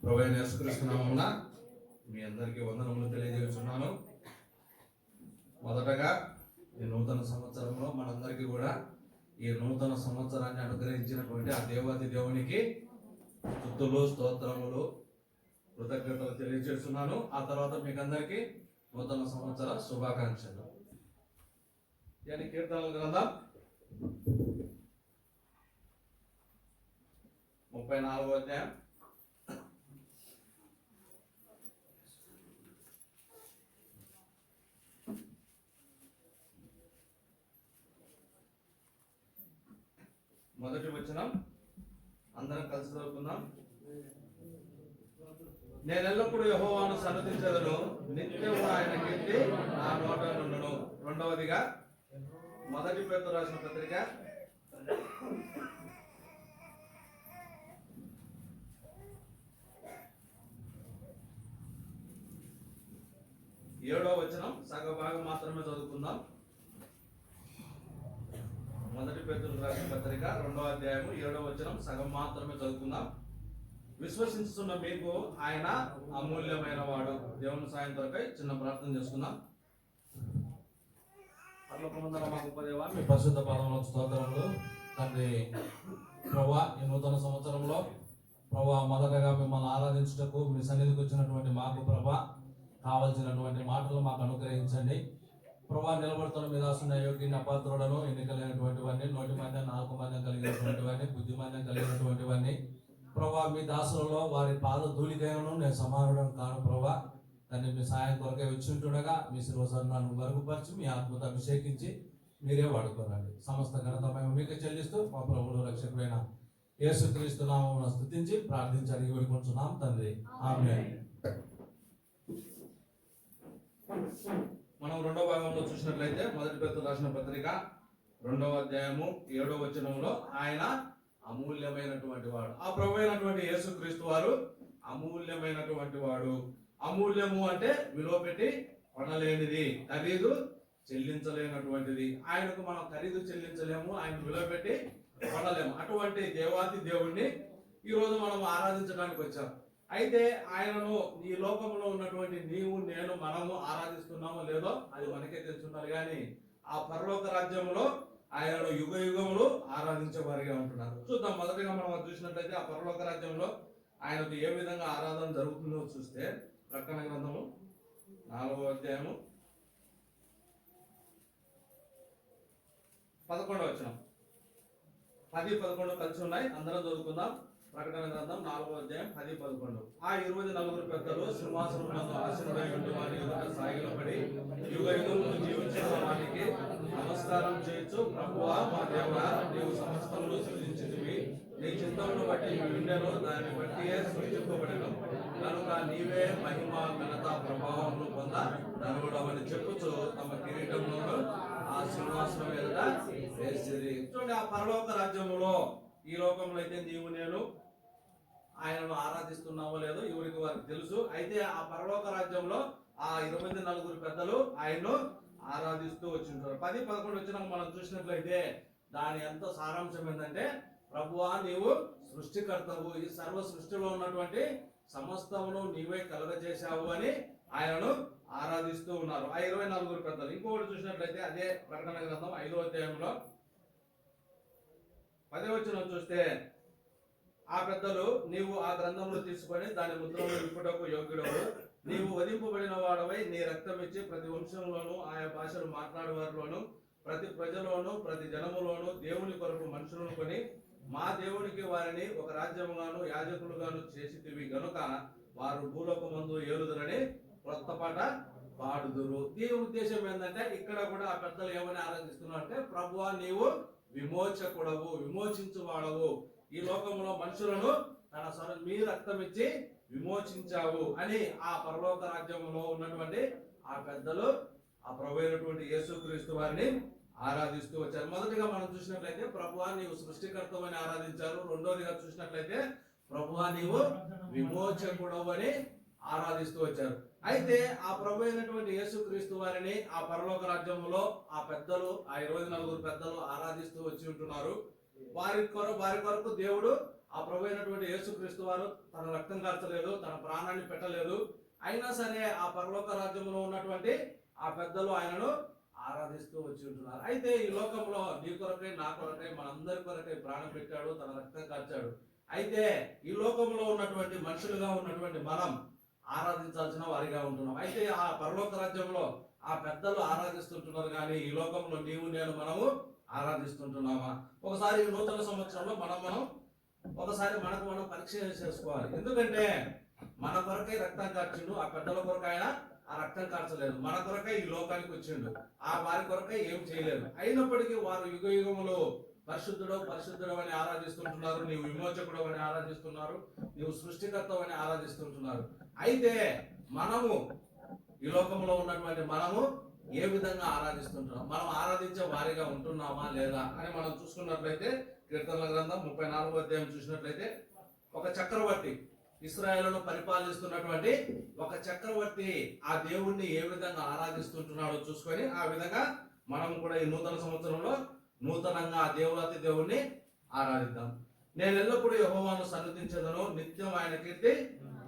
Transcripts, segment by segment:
ప్రభువైన యేసుక్రీస్తు నామమున మీ అందరికీ వందనములు తెలియజేస్తున్నాను. మొదటగా ఈ నూతన సంవత్సరంలో మనందరికీ కూడా ఈ నూతన సంవత్సరాన్ని అనుగ్రహించినటువంటి ఆ దేవాది దేవునికి స్తుతులు, స్తోత్రములు, కృతజ్ఞతలు తెలియజేస్తున్నాను. ఆ తర్వాత మీకు అందరికీ నూతన సంవత్సర శుభాకాంక్షలు. కీర్తనల గ్రంథం 34వ అధ్యాయం మొదటి వచనం అందరం కలిసి చదువుకుందాం. నేను ఎల్లప్పుడూ యెహోవాను సన్నుతించెదను, నిత్యము ఆయన కీర్తి నా నోట నుండును. రెండవదిగా మొదటి పేతురు రాసిన పత్రిక 7వ వచనం సగ భాగం మాత్రమే చదువుకుందాం. మొదటి పేతురు రాసిన పత్రిక 2వ అధ్యాయము 7వ వచనం సగం మాత్రమే చదువుకుందాం. విశ్వసించుతున్న మీకు ఆయన అమూల్యమైన వాడు. దేవుని సాయం కొరకై చిన్న ప్రార్థన చేసుకుందాం. పరలోకమందున్న మా గొప్ప దేవా, మీ పరిశుద్ధ పాదములకు స్తోత్రములు. తండ్రి ప్రభువా, ఈ నూతన సంవత్సరంలో ప్రభువా మొదటగా మిమ్మల్ని ఆరాధించుటకు మీ సన్నిధికి వచ్చినటువంటి మాకు ప్రభా కావలసినటువంటి మాటలు మాకు అనుగ్రహించండి. ప్రభా, నిలబడుతున్న మీద వస్తున్న యోగ్య అపాత్రులను, ఎన్నికలైనటువంటి వాడిని, నోటి మందం, నాలుగు మందం కలిగినటువంటి వాడిని, బుద్ధి మందం కలిగినటువంటి వాడిని ప్రభా, మీ దాసులలో వారి పాద ధూళికైనను నేను సమానుడం కాను ప్రభా. దాన్ని మీ సాయం కొరకే వచ్చి ఉంటుండగా మీ శిరోసన్నాను మరుగుపరిచి మీ ఆత్మతో అభిషేకించి మీరే వాడుకోనండి. సమస్త ఘనత మేము మీకు చెల్లిస్తూ మా ప్రభువులు రక్షకుడైన యేసుక్రీస్తు నామమున స్తుతించి ప్రార్థించి అడిగి వేడుకుంటున్నాం తండ్రి, ఆమేన్. మనం రెండవ భాగంలో చూసినట్లయితే మొదటి పేతురు రాసిన పత్రిక 2వ అధ్యాయము 7వ వచనంలో ఆయన అమూల్యమైనటువంటి వాడు. ఆ ప్రభు అయినటువంటి యేసుక్రీస్తు వారు అమూల్యమైనటువంటి వాడు. అమూల్యము అంటే విలువ పెట్టి కొనలేనిది, ఖరీదు చెల్లించలేనటువంటిది. ఆయనకు మనం ఖరీదు చెల్లించలేము, ఆయన విలువ పెట్టి కొనలేము. అటువంటి దేవాది దేవుణ్ణి ఈరోజు మనం ఆరాధించడానికి వచ్చాం. అయితే ఆయనను ఈ లోకంలో ఉన్నటువంటి నీవు, నేను, మనము ఆరాధిస్తున్నామో లేదో అది మనకే తెలుసున్నారు. కానీ ఆ పరలోక రాజ్యంలో ఆయనను యుగ యుగములు ఆరాధించేవారిగా ఉంటున్నారు. చూద్దాం. మొదటిగా మనం చూసినట్లయితే ఆ పరలోక రాజ్యంలో ఆయనకు ఏ విధంగా ఆరాధన జరుగుతుందో చూస్తే ప్రకటన గ్రంథము 4వ అధ్యాయము 11వ వచనం, 10, 11 కలిసి ఉన్నాయి. అందరం చదువుకుందాం. ప్రకటన గ్రంథం 4వ అధ్యాయం 10, 11. ఆ 24 పెద్దలు సింహాసనమునందు ఆసీనుడై ఉండి వారి ఎదుట సాగిలపడి యుగ యుగములు జీవించిన వారికి నమస్కారం చేయొచ్చు. ప్రభువా, మా దేవుడా, నీవు సమస్తమును సృజించితివి, నీ చిత్తమును బట్టి ఉండెను, దాన్ని బట్టి సృష్టింపబడెను, కనుక నీవే మహిమ, ఘనత, ప్రభావములు పొంద ధనుడవని చెప్పుచు తమ కిరీటములను ఆ సింహాసనం ఎదుట వేసిరి. చూడండి, ఆ పరలోక రాజ్యములో ఈ లోకంలో అయితే నీవు నేను ఆయనను ఆరాధిస్తున్నావో లేదో ఎవరికి వారికి తెలుసు. అయితే ఆ పరలోక రాజ్యంలో ఆ 24 పెద్దలు ఆయన్ను ఆరాధిస్తూ వచ్చింటారు. 10, 11 వచ్చినాక మనం చూసినట్లయితే దాని ఎంత సారాంశం ఏంటంటే, ప్రభువా, నీవు సృష్టికర్తవు, ఈ సర్వ సృష్టిలో ఉన్నటువంటి సమస్తమును నీవే కలుగజేశావు అని ఆయనను ఆరాధిస్తూ ఉన్నారు ఆ 24 పెద్దలు. ఇంకొకటి చూసినట్లయితే అదే ప్రకటన గ్రంథం 5వ అధ్యాయంలో 10వ వచనం చూస్తే, ఆ పెద్దలు నీవు ఆ గ్రంథంలో తీసుకొని దాని ముద్రను విప్పుటకు యోగ్యుడవు, నీవు వధింపబడిన వాడవై నీ రక్తం ఇచ్చి ప్రతి వంశంలోను, ఆయా భాషలు మాట్లాడే వారిలోను, ప్రతి ప్రజలోను, ప్రతి జనములోను దేవుని కొరకు మనుషులను కొని మా దేవునికి వారిని ఒక రాజ్యముగాను యాజకులుగాను చేసితివి గనుక వారు భూలోకమందు ఏలుదురని కొత్త పాట పాడుదురు. దీని ఉద్దేశం ఏంటంటే, ఇక్కడ కూడా ఆ పెద్దలు ఏమని ఆరాధిస్తున్నారు అంటే, ప్రభువా, నీవు విమోచకుడవు, విమోచించువాడవు, ఈ లోకంలో మనుషులను తన మీ రక్తం ఇచ్చి విమోచించావు అని ఆ పరలోక రాజ్యంలో ఉన్నటువంటి ఆ పెద్దలు ఆ ప్రభు అయినటువంటి యేసుక్రీస్తు వారిని ఆరాధిస్తూ వచ్చారు. మొదటిగా మనం చూసినట్లయితే ప్రభువా, నీవు సృష్టికర్తవని ఆరాధించారు. రెండోదిగా చూసినట్లయితే ప్రభువా, నీవు విమోచకుడవు అని ఆరాధిస్తూ వచ్చారు. అయితే ఆ ప్రభు అయినటువంటి యేసుక్రీస్తు వారిని ఆ పరలోక రాజ్యంలో ఆ పెద్దలు, ఆ 24 పెద్దలు ఆరాధిస్తూ వచ్చి ఉంటున్నారు. వారి కొరకు దేవుడు ఆ ప్రభు అయినటువంటి యేసుక్రీస్తు వారు తన రక్తం కార్చలేదు, తన ప్రాణాన్ని పెట్టలేదు. అయినా సరే ఆ పరలోక రాజ్యంలో ఉన్నటువంటి ఆ పెద్దలు ఆయనను ఆరాధిస్తూ వచ్చి ఉంటున్నారు. అయితే ఈ లోకంలో నీ కొరకై, నా కొరకై, మనందరి కొరకై ప్రాణం పెట్టాడు, తన రక్తం కార్చాడు. అయితే ఈ లోకంలో ఉన్నటువంటి మనుషులుగా ఉన్నటువంటి మనం ఆరాధించాల్సిన వారిగా ఉంటున్నాం. అయితే ఆ పరలోక రాజ్యంలో ఆ పెద్దలు ఆరాధిస్తుంటున్నారు, కానీ ఈ లోకంలో నీవు నేను మనము ఆరాధిస్తుంటున్నామా? ఒకసారి ఈ నూతన సంవత్సరంలో మనం ఒకసారి మనకు మనం పరీక్ష చేసుకోవాలి. ఎందుకంటే మన కొరకై రక్తం కార్చిండు, ఆ పెద్దల కొరకు ఆయన ఆ రక్తం కార్చలేదు. మన కొరకై ఈ లోకానికి వచ్చిండు, ఆ వారి కొరకై ఏం చేయలేదు. అయినప్పటికీ వారు యుగ యుగములు పరిశుద్ధుడు పరిశుద్ధుడు అని ఆరాధిస్తుంటున్నారు, నీవు విమోచకుడు అని ఆరాధిస్తున్నారు, నీవు సృష్టికర్త అని ఆరాధిస్తుంటున్నారు. అయితే మనము ఈ లోకంలో ఉన్నటువంటి మనము ఏ విధంగా ఆరాధిస్తుంటున్నాం, మనం ఆరాధించే వారిగా ఉంటున్నామా లేదా అని మనం చూసుకున్నట్లయితే కీర్తనల గ్రంథం 34వ అధ్యాయం చూసినట్లయితే ఒక చక్రవర్తి, ఇశ్రాయేలును పరిపాలిస్తున్నటువంటి ఒక చక్రవర్తి ఆ దేవుణ్ణి ఏ విధంగా ఆరాధిస్తుంటున్నాడో చూసుకొని ఆ విధంగా మనం కూడా ఈ నూతన సంవత్సరంలో నూతనంగా ఆ దేవరాతి దేవుణ్ణి ఆరాధిద్దాం. నేను ఎల్లప్పుడూ యెహోవాను సన్నిధించదను, నిత్యం ఆయన కీర్తి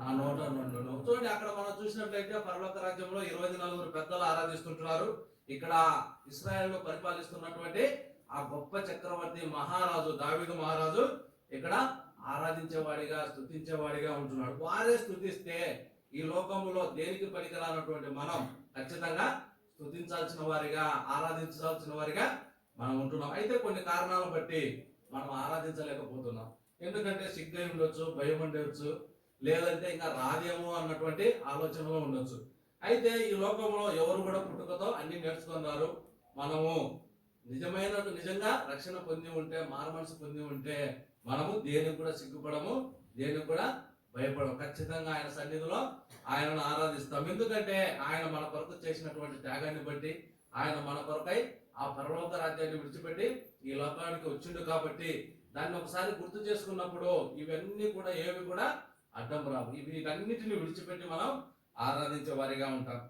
నా నోట నుండును. చూడండి, అక్కడ మనం చూసినట్లయితే పరలోక రాజ్యంలో 24 పెద్దలు ఆరాధిస్తుంటున్నారు. ఇక్కడ ఇశ్రాయేలు పరిపాలిస్తున్నటువంటి ఆ గొప్ప చక్రవర్తి మహారాజు దావీదు మహారాజు ఇక్కడ ఆరాధించేవాడిగా స్తుతించేవాడిగా ఉంటున్నాడు. వారే స్తుతిస్తే ఈ లోకంలో దేనికి పనికిరానటువంటి మనం ఖచ్చితంగా స్తుతించాల్సిన వారిగా, ఆరాధించాల్సిన వారిగా మనం ఉంటున్నాం. అయితే కొన్ని కారణాలను బట్టి మనం ఆరాధించలేకపోతున్నాం. ఎందుకంటే సిగ్గు ఉండొచ్చు, భయం ఉండొచ్చు, లేదంటే ఇంకా రాదేమో అన్నటువంటి ఆలోచనలో ఉండొచ్చు. అయితే ఈ లోకంలో ఎవరు కూడా పుట్టుకతో అన్ని నేర్చుకున్నారు. మనము నిజంగా రక్షణ పొంది ఉంటే, మారుమనసు పొంది ఉంటే మనము దేనికి కూడా సిగ్గుపడము, దేనికి కూడా భయపడము. ఖచ్చితంగా ఆయన సన్నిధిలో ఆయనను ఆరాధిస్తాం. ఎందుకంటే ఆయన మన కొరకు చేసినటువంటి త్యాగాన్ని బట్టి, ఆయన మన కొరకై ఆ పరలోక రాజ్యాన్ని విడిచిపెట్టి ఈ లోకానికి వచ్చిండు కాబట్టి దాన్ని ఒకసారి గుర్తు చేసుకున్నప్పుడు ఇవన్నీ కూడా ఏవి కూడా అడ్డం రావు. వీటన్నిటిని విడిచిపెట్టి మనం ఆరాధించే వారిగా ఉంటాం.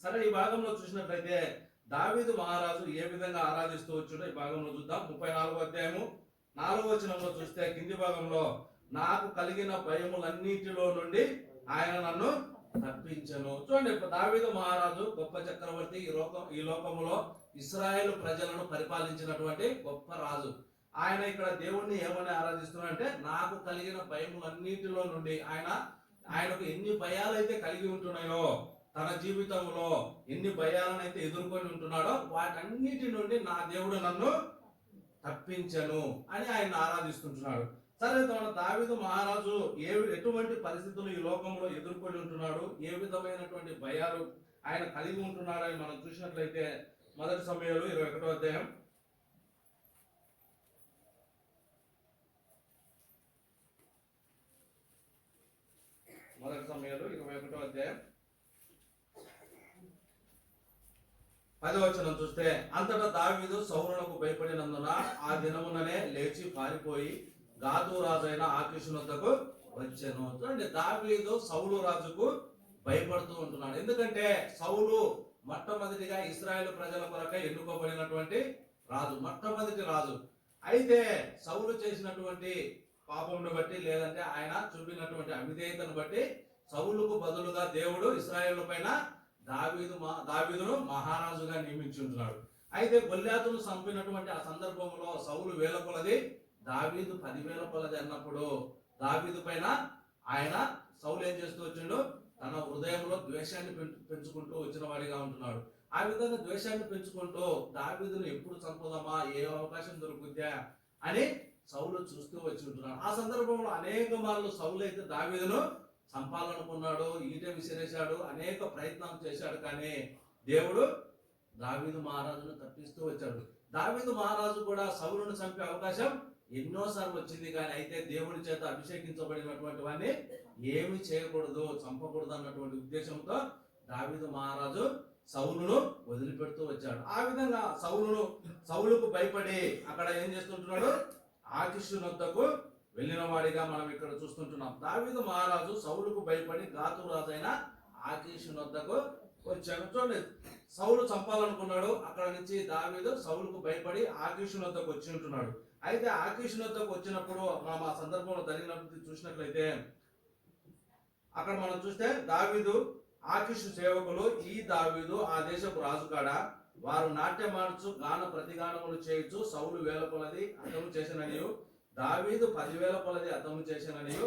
సరే, ఈ భాగంలో చూసినట్లయితే దావీదు మహారాజు ఏ విధంగా ఆరాధిస్తూ వచ్చుడో ఈ భాగంలో చూద్దాం. 34వ అధ్యాయము 4వ వచనంలో చూస్తే కింది భాగంలో, నాకు కలిగిన భయములన్నిటిలో నుండి ఆయన నన్ను తప్పించెను. చూడండి, దావీదు మహారాజు గొప్ప చక్రవర్తి, ఈ లోకములో ఇశ్రాయేలు ప్రజలను పరిపాలించినటువంటి గొప్ప రాజు. ఆయన ఇక్కడ దేవుణ్ణి ఏమని ఆరాధిస్తున్నాడంటే, నాకు కలిగిన భయములన్నిటిలో నుండి ఆయనకు ఎన్ని భయాలైతే కలిగి ఉంటున్నాయో, తన జీవితంలో ఎన్ని భయాలను అయితే ఎదుర్కొని ఉంటున్నాడో వాటన్నిటి నుండి నా దేవుడు నన్ను తప్పించను అని ఆయన ఆరాధిస్తుంటున్నాడు. సరే, తన దావీదు మహారాజు ఎటువంటి పరిస్థితులు ఈ లోకంలో ఎదుర్కొని ఉంటున్నాడు, ఏ విధమైనటువంటి భయాలు ఆయన కలిగి ఉంటున్నాడు అని మనం చూసినట్లయితే 1 సమూయేలు 21వ అధ్యాయం 10వ వచనం చూస్తే, అంతటా దావీదు సౌలునకు భయపడినందున ఆ దినముననే లేచి పారిపోయి గాతు రాజైన ఆకీషు వద్దకు వచ్చెను. చూడండి, దావీదు సౌలు రాజుకు భయపడుతూ ఉంటున్నాడు. ఎందుకంటే సౌలు మొట్టమొదటిగా ఇశ్రాయేలు ప్రజల కొరకై ఎన్నుకోబడినటువంటి రాజు, మొట్టమొదటి రాజు. అయితే సౌలు చేసినటువంటి పాపమును బట్టి, లేదంటే ఆయన చూపినటువంటి అవిధేయతను బట్టి సౌలుకు బదులుగా దేవుడు ఇశ్రాయేలు పైన దావీదును మహారాజుగా నియమించుంటున్నాడు. అయితే గొల్యాతును చంపినటువంటి ఆ సందర్భంలో సౌలు 1000 కొలది, దావీదు 10,000 కొలది అన్నప్పుడు దావీదు పైన సౌలు ఏం చేస్తూ వచ్చిండు, తన హృదయంలో ద్వేషాన్ని పెంచుకుంటూ వచ్చిన వాడిగా ఉంటున్నాడు. ఆ విధంగా ద్వేషాన్ని పెంచుకుంటూ దావీదును ఎప్పుడు చంపుదామా, ఏ అవకాశం దొరుకుద్దా అని సౌలు చూస్తూ వచ్చి ఉంటున్నాడు. ఆ సందర్భంలో అనేక మార్లు సౌలు అయితే దావీదును చంపాలనుకున్నాడు, ఈట విసిరేశాడు, అనేక ప్రయత్నాలు చేశాడు. కానీ దేవుడు దావీదు మహారాజును తప్పిస్తూ వచ్చాడు. దావీదు మహారాజు కూడా సౌలును చంపే అవకాశం ఎన్నోసార్లు వచ్చింది, కానీ అయితే దేవుడి చేత అభిషేకించబడినటువంటి వాడిని ఏమి చేయకూడదు, చంపకూడదు అన్నటువంటి ఉద్దేశంతో దావీదు మహారాజు సౌలును వదిలిపెడుతూ వచ్చాడు. ఆ విధంగా సౌలుకు భయపడి అక్కడ ఏం చేస్తుంటున్నాడు, ఆకీషు వద్దకు వెళ్ళిన వాడిగా మనం ఇక్కడ చూస్తుంటున్నాం. దావీదు మహారాజు సౌలుకు భయపడి గాతు రాజైన ఆకీషు వద్దకు వచ్చాడు. చూడండి, సౌలు చంపాలనుకున్నాడు, అక్కడ నుంచి దావీదు సౌలుకు భయపడి ఆకీషు వద్దకు వచ్చి ఉంటున్నాడు. అయితే ఆకీషు వద్దకు వచ్చినప్పుడు మనం ఆ సందర్భంలో జరిగినప్పుడు చూసినట్లయితే అక్కడ మనం చూస్తే దావీదు ఆకీషు సేవకులు ఈ దావీదు ఆ దేశపు రాజు కాడ వారు నాట్యమాడుచు గాన ప్రతిగానములు చేయొచ్చు సౌలు 1000 కొలది అతము చేసిననియు దావీదు 10,000 కొలది అతము చేసిననియు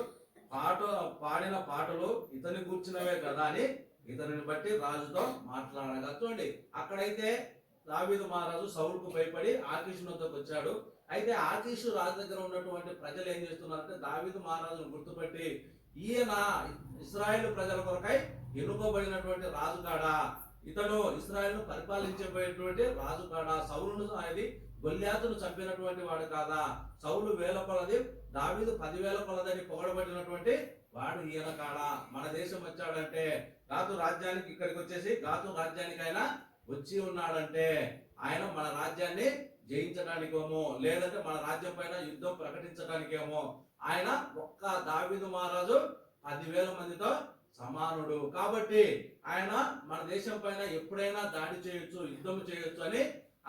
పాడిన పాటలు ఇతని కూర్చున్నవే కదా అని ఇతనిని బట్టి రాజుతో మాట్లాడగా చూడండి. అక్కడైతే దావీదు మహారాజు సౌలుకు భయపడి ఆకీషు వద్దకు వచ్చాడు. అయితే ఆకీషు రాజు దగ్గర ఉన్నటువంటి ప్రజలు ఏం చేస్తున్నారంటే దావీదు మహారాజును గుర్తుపట్టి ఈయన ఇశ్రాయేలు ప్రజల కొరకై ఎన్నుకోబడినటువంటి రాజు కాడా, ఇతడు ఇశ్రాయేలును పరిపాలించబోయేటువంటి రాజు కాడా, సౌలును అనేది గొల్యాతును చంపినటువంటి వాడు కాదా, సౌలు 1000 కొలది దావీదు 10,000 కొలదని పొగడబడినటువంటి వాడు ఈయన కాడా, మన దేశం వచ్చాడంటే గాతు రాజ్యానికి ఇక్కడికి వచ్చేసి గాతు రాజ్యానికి ఆయన వచ్చి ఉన్నాడంటే ఆయన మన రాజ్యాన్ని జయించడానికేమో లేదంటే మన రాజ్యం పైన యుద్ధం ప్రకటించడానికేమో ఆయన ఒక్క దావీదు మహారాజు 10,000 మందితో సమానుడు కాబట్టి ఆయన మన దేశం పైన ఎప్పుడైనా దాడి చేయొచ్చు యుద్ధం చేయొచ్చు అని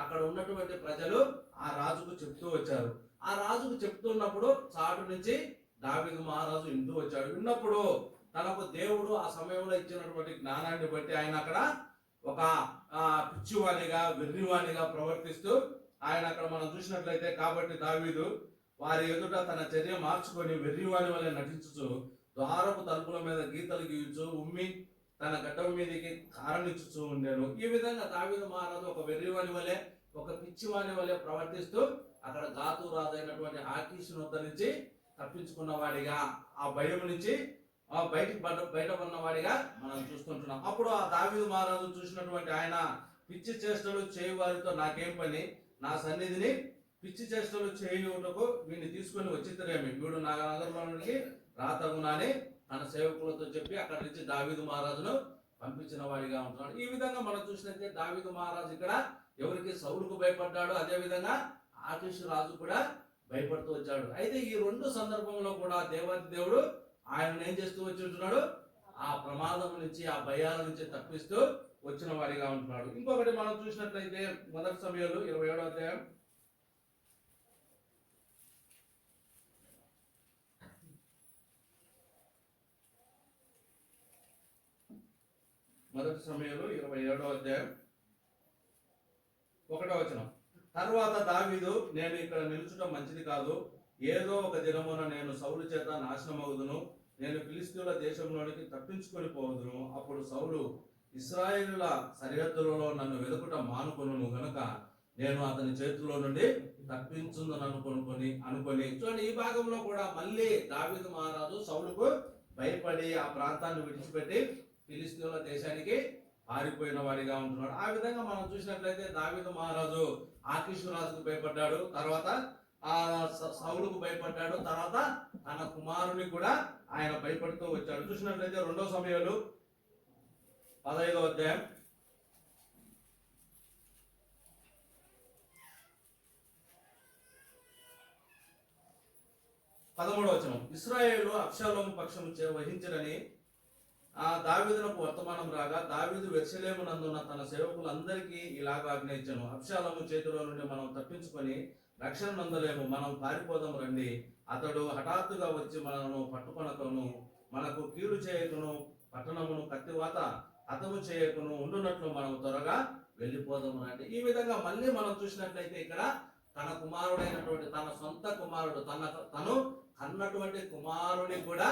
అక్కడ ఉన్నటువంటి ప్రజలు ఆ రాజుకు చెప్తూ వచ్చారు. ఆ రాజుకు చెప్తున్నప్పుడు చాటు నుంచి దావీదు మహారాజు వింటూ వచ్చాడు. విన్నప్పుడు తనకు దేవుడు ఆ సమయంలో ఇచ్చినటువంటి జ్ఞానాన్ని బట్టి ఆయన అక్కడ ఒక పిచ్చివాణిగా వెర్రివాణిగా ప్రవర్తిస్తూ ఆయన అక్కడ మనం చూసినట్లయితే కాబట్టి దావీదు వారి ఎదుట తన చర్య మార్చుకొని వెర్రివాణి వలె నటించుచు ద్వారపు తలుపుల మీద గీతలు గీయచ్చు ఉమ్మి తన గడ్డం మీదకి కారణించుచూ ఉండేను. ఈ విధంగా దావీదు మహారాజు ఒక వెర్రివాణి వలె ఒక పిచ్చివాణి వలె ప్రవర్తిస్తూ అక్కడ గాతు రాజు అయినటువంటి ఆకీషును వద్ద నుంచి తప్పించుకున్న వాడిగా ఆ భయం నుంచి బయటపడిన వాడిగా మనం చూస్తుంటున్నాం. అప్పుడు ఆ దావీదు మహారాజు చూసినటువంటి ఆయన పిచ్చి చేష్టలు చేయు వారితో నాకేం పని, నా సన్నిధిని పిచ్చి చేష్టలు చేయుటకు వీడిని తీసుకొని వచ్చిద్దరేమి, వీడు నా నగరంలోనికి రాతగునా అని తన సేవకులతో చెప్పి అక్కడి నుంచి దావీదు మహారాజును పంపించిన వాడిగా ఉంటున్నాడు. ఈ విధంగా మనం చూసినట్లయితే దావీదు మహారాజు ఇక్కడ ఎవరికి సౌలుకు భయపడ్డాడు, అదే విధంగా ఆకీషు రాజు కూడా భయపడుతూ వచ్చాడు. అయితే ఈ 2 సందర్భంలో కూడా దేవాది దేవుడు ఆయన ఏం చేస్తూ వచ్చి ఉంటున్నాడు, ఆ ప్రమాదం నుంచి ఆ భయాల నుంచి తప్పిస్తూ వచ్చిన వాడిగా ఉంటున్నాడు. ఇంకొకటి మనం చూసినట్లయితే 1 సమూయేలు 27వ అధ్యాయం 1 సమూయేలు 27వ అధ్యాయం 1వ వచనం. తర్వాత దావీదు నేను ఇక్కడ నిలుచుట మంచిది కాదు, ఏదో ఒక దినమున నేను సౌలు చేత నాశనమగుదును, నేను ఫిలిష్తీయుల దేశంలోనికి తప్పించుకొని పోదును, అప్పుడు సౌలు ఇశ్రాయేలుల సరిహద్దులలో నన్ను వెదుకుట మానుకొను గనుక నేను అతని చేతిలో నుండి తప్పించుందని అనుకొని చూడండి. ఈ భాగంలో కూడా మళ్ళీ దావీదు మహారాజు సౌలుకు భయపడి ఆ ప్రాంతాన్ని విడిచిపెట్టి ఫిలిష్తీయుల దేశానికి పారిపోయిన వాడిగా ఉంటున్నాడు. ఆ విధంగా మనం చూసినట్లయితే దావీదు మహారాజు ఆకీషు రాజుకు భయపడ్డాడు, తర్వాత ఆ సౌలుకు భయపడ్డాడు, తర్వాత తన కుమారుని కూడా ఆయన భయపడుతూ వచ్చాడు. చూసినట్లయితే 2 సమూయేలు 15వ అధ్యాయం 13వ వచనం. ఇశ్రాయేలు అబ్షాలోము పక్షము వహించరని ఆ దావీదునకు వర్తమానం రాగా దావీదు యెరూషలేమునందున్న తన సేవకులందరికీ ఇలాగ ఆజ్ఞయించెను, అబ్షాలోము చేతిలో నుండి మనం తప్పించుకొని రక్షణ నందలేము, మనం పారిపోదాం రండి, అతడు హఠాత్తుగా వచ్చి మనను పట్టుకొనకను మనకు కీడు చేయకును పట్టణమును కత్తివాత హతము చేయకును ఉండునట్లు మనం త్వరగా వెళ్ళిపోదాము రండి. ఈ విధంగా మళ్ళీ మనం చూసినట్లయితే ఇక్కడ తన కుమారుడైనటువంటి తన సొంత కుమారుడు తను కన్నటువంటి కుమారుని కూడా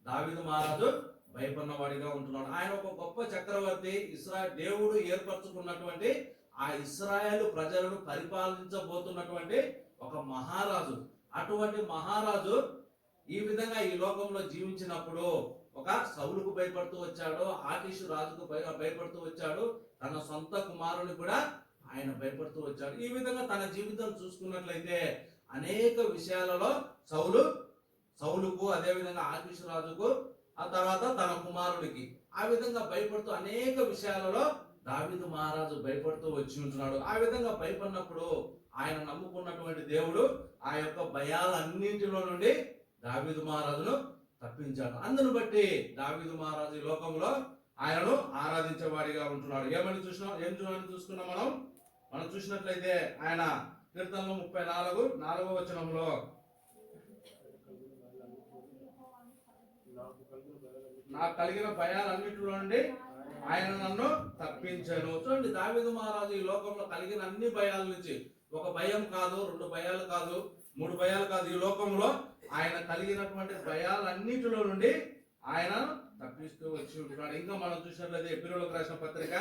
దావీదు మహారాజు భయపడిన వాడిగా ఉంటున్నాడు. ఆయన ఒక గొప్ప చక్రవర్తి, దేవుడు ఏర్పరచుకున్నటువంటి ఆ ఇశ్రాయేలు ప్రజలను పరిపాలించబోతున్నటువంటి ఒక మహారాజు. అటువంటి మహారాజు ఈ విధంగా ఈ లోకంలో జీవించినప్పుడు ఒక సౌలుకు భయపడుతూ వచ్చాడు, ఆకీషు రాజుకు భయపడుతూ వచ్చాడు, తన సొంత కుమారుని కూడా ఆయన భయపడుతూ వచ్చాడు. ఈ విధంగా తన జీవితం చూసుకున్నట్లయితే అనేక విషయాలలో సౌలుకు అదే విధంగా ఆకీషు రాజుకు ఆ తర్వాత తన కుమారుడికి ఆ విధంగా భయపడుతూ అనేక విషయాలలో దావీదు మహారాజు భయపడుతూ వచ్చి ఉంటున్నాడు. ఆ విధంగా భయపడినప్పుడు ఆయన నమ్ముకున్నటువంటి దేవుడు ఆ యొక్క భయాలన్నింటిలో నుండి దావీదు మహారాజును తప్పించాడు. అందును బట్టి దావీదు మహారాజు ఈ లోకంలో ఆయనను ఆరాధించేవాడిగా ఉంటున్నాడు. ఏం చూసుకున్నాం మనం చూసినట్లయితే ఆయన కీర్తనలు 34:4 నాకు కలిగిన భయాలన్నిటిలో నుండి ఆయన నన్ను తప్పించాను. చూడండి, దావీదు మహారాజు ఈ లోకంలో కలిగిన అన్ని భయాల నుంచి, ఒక భయం కాదు, 2 భయాలు కాదు, 3 భయాలు కాదు, ఈ లోకంలో ఆయన కలిగినటువంటి భయాలన్నిటిలో నుండి ఆయన తప్పిస్తూ వచ్చి ఉంటున్నాడు. ఇంకా మనం చూసినట్లయితే ఎబ్రీయులకు రాసిన పత్రిక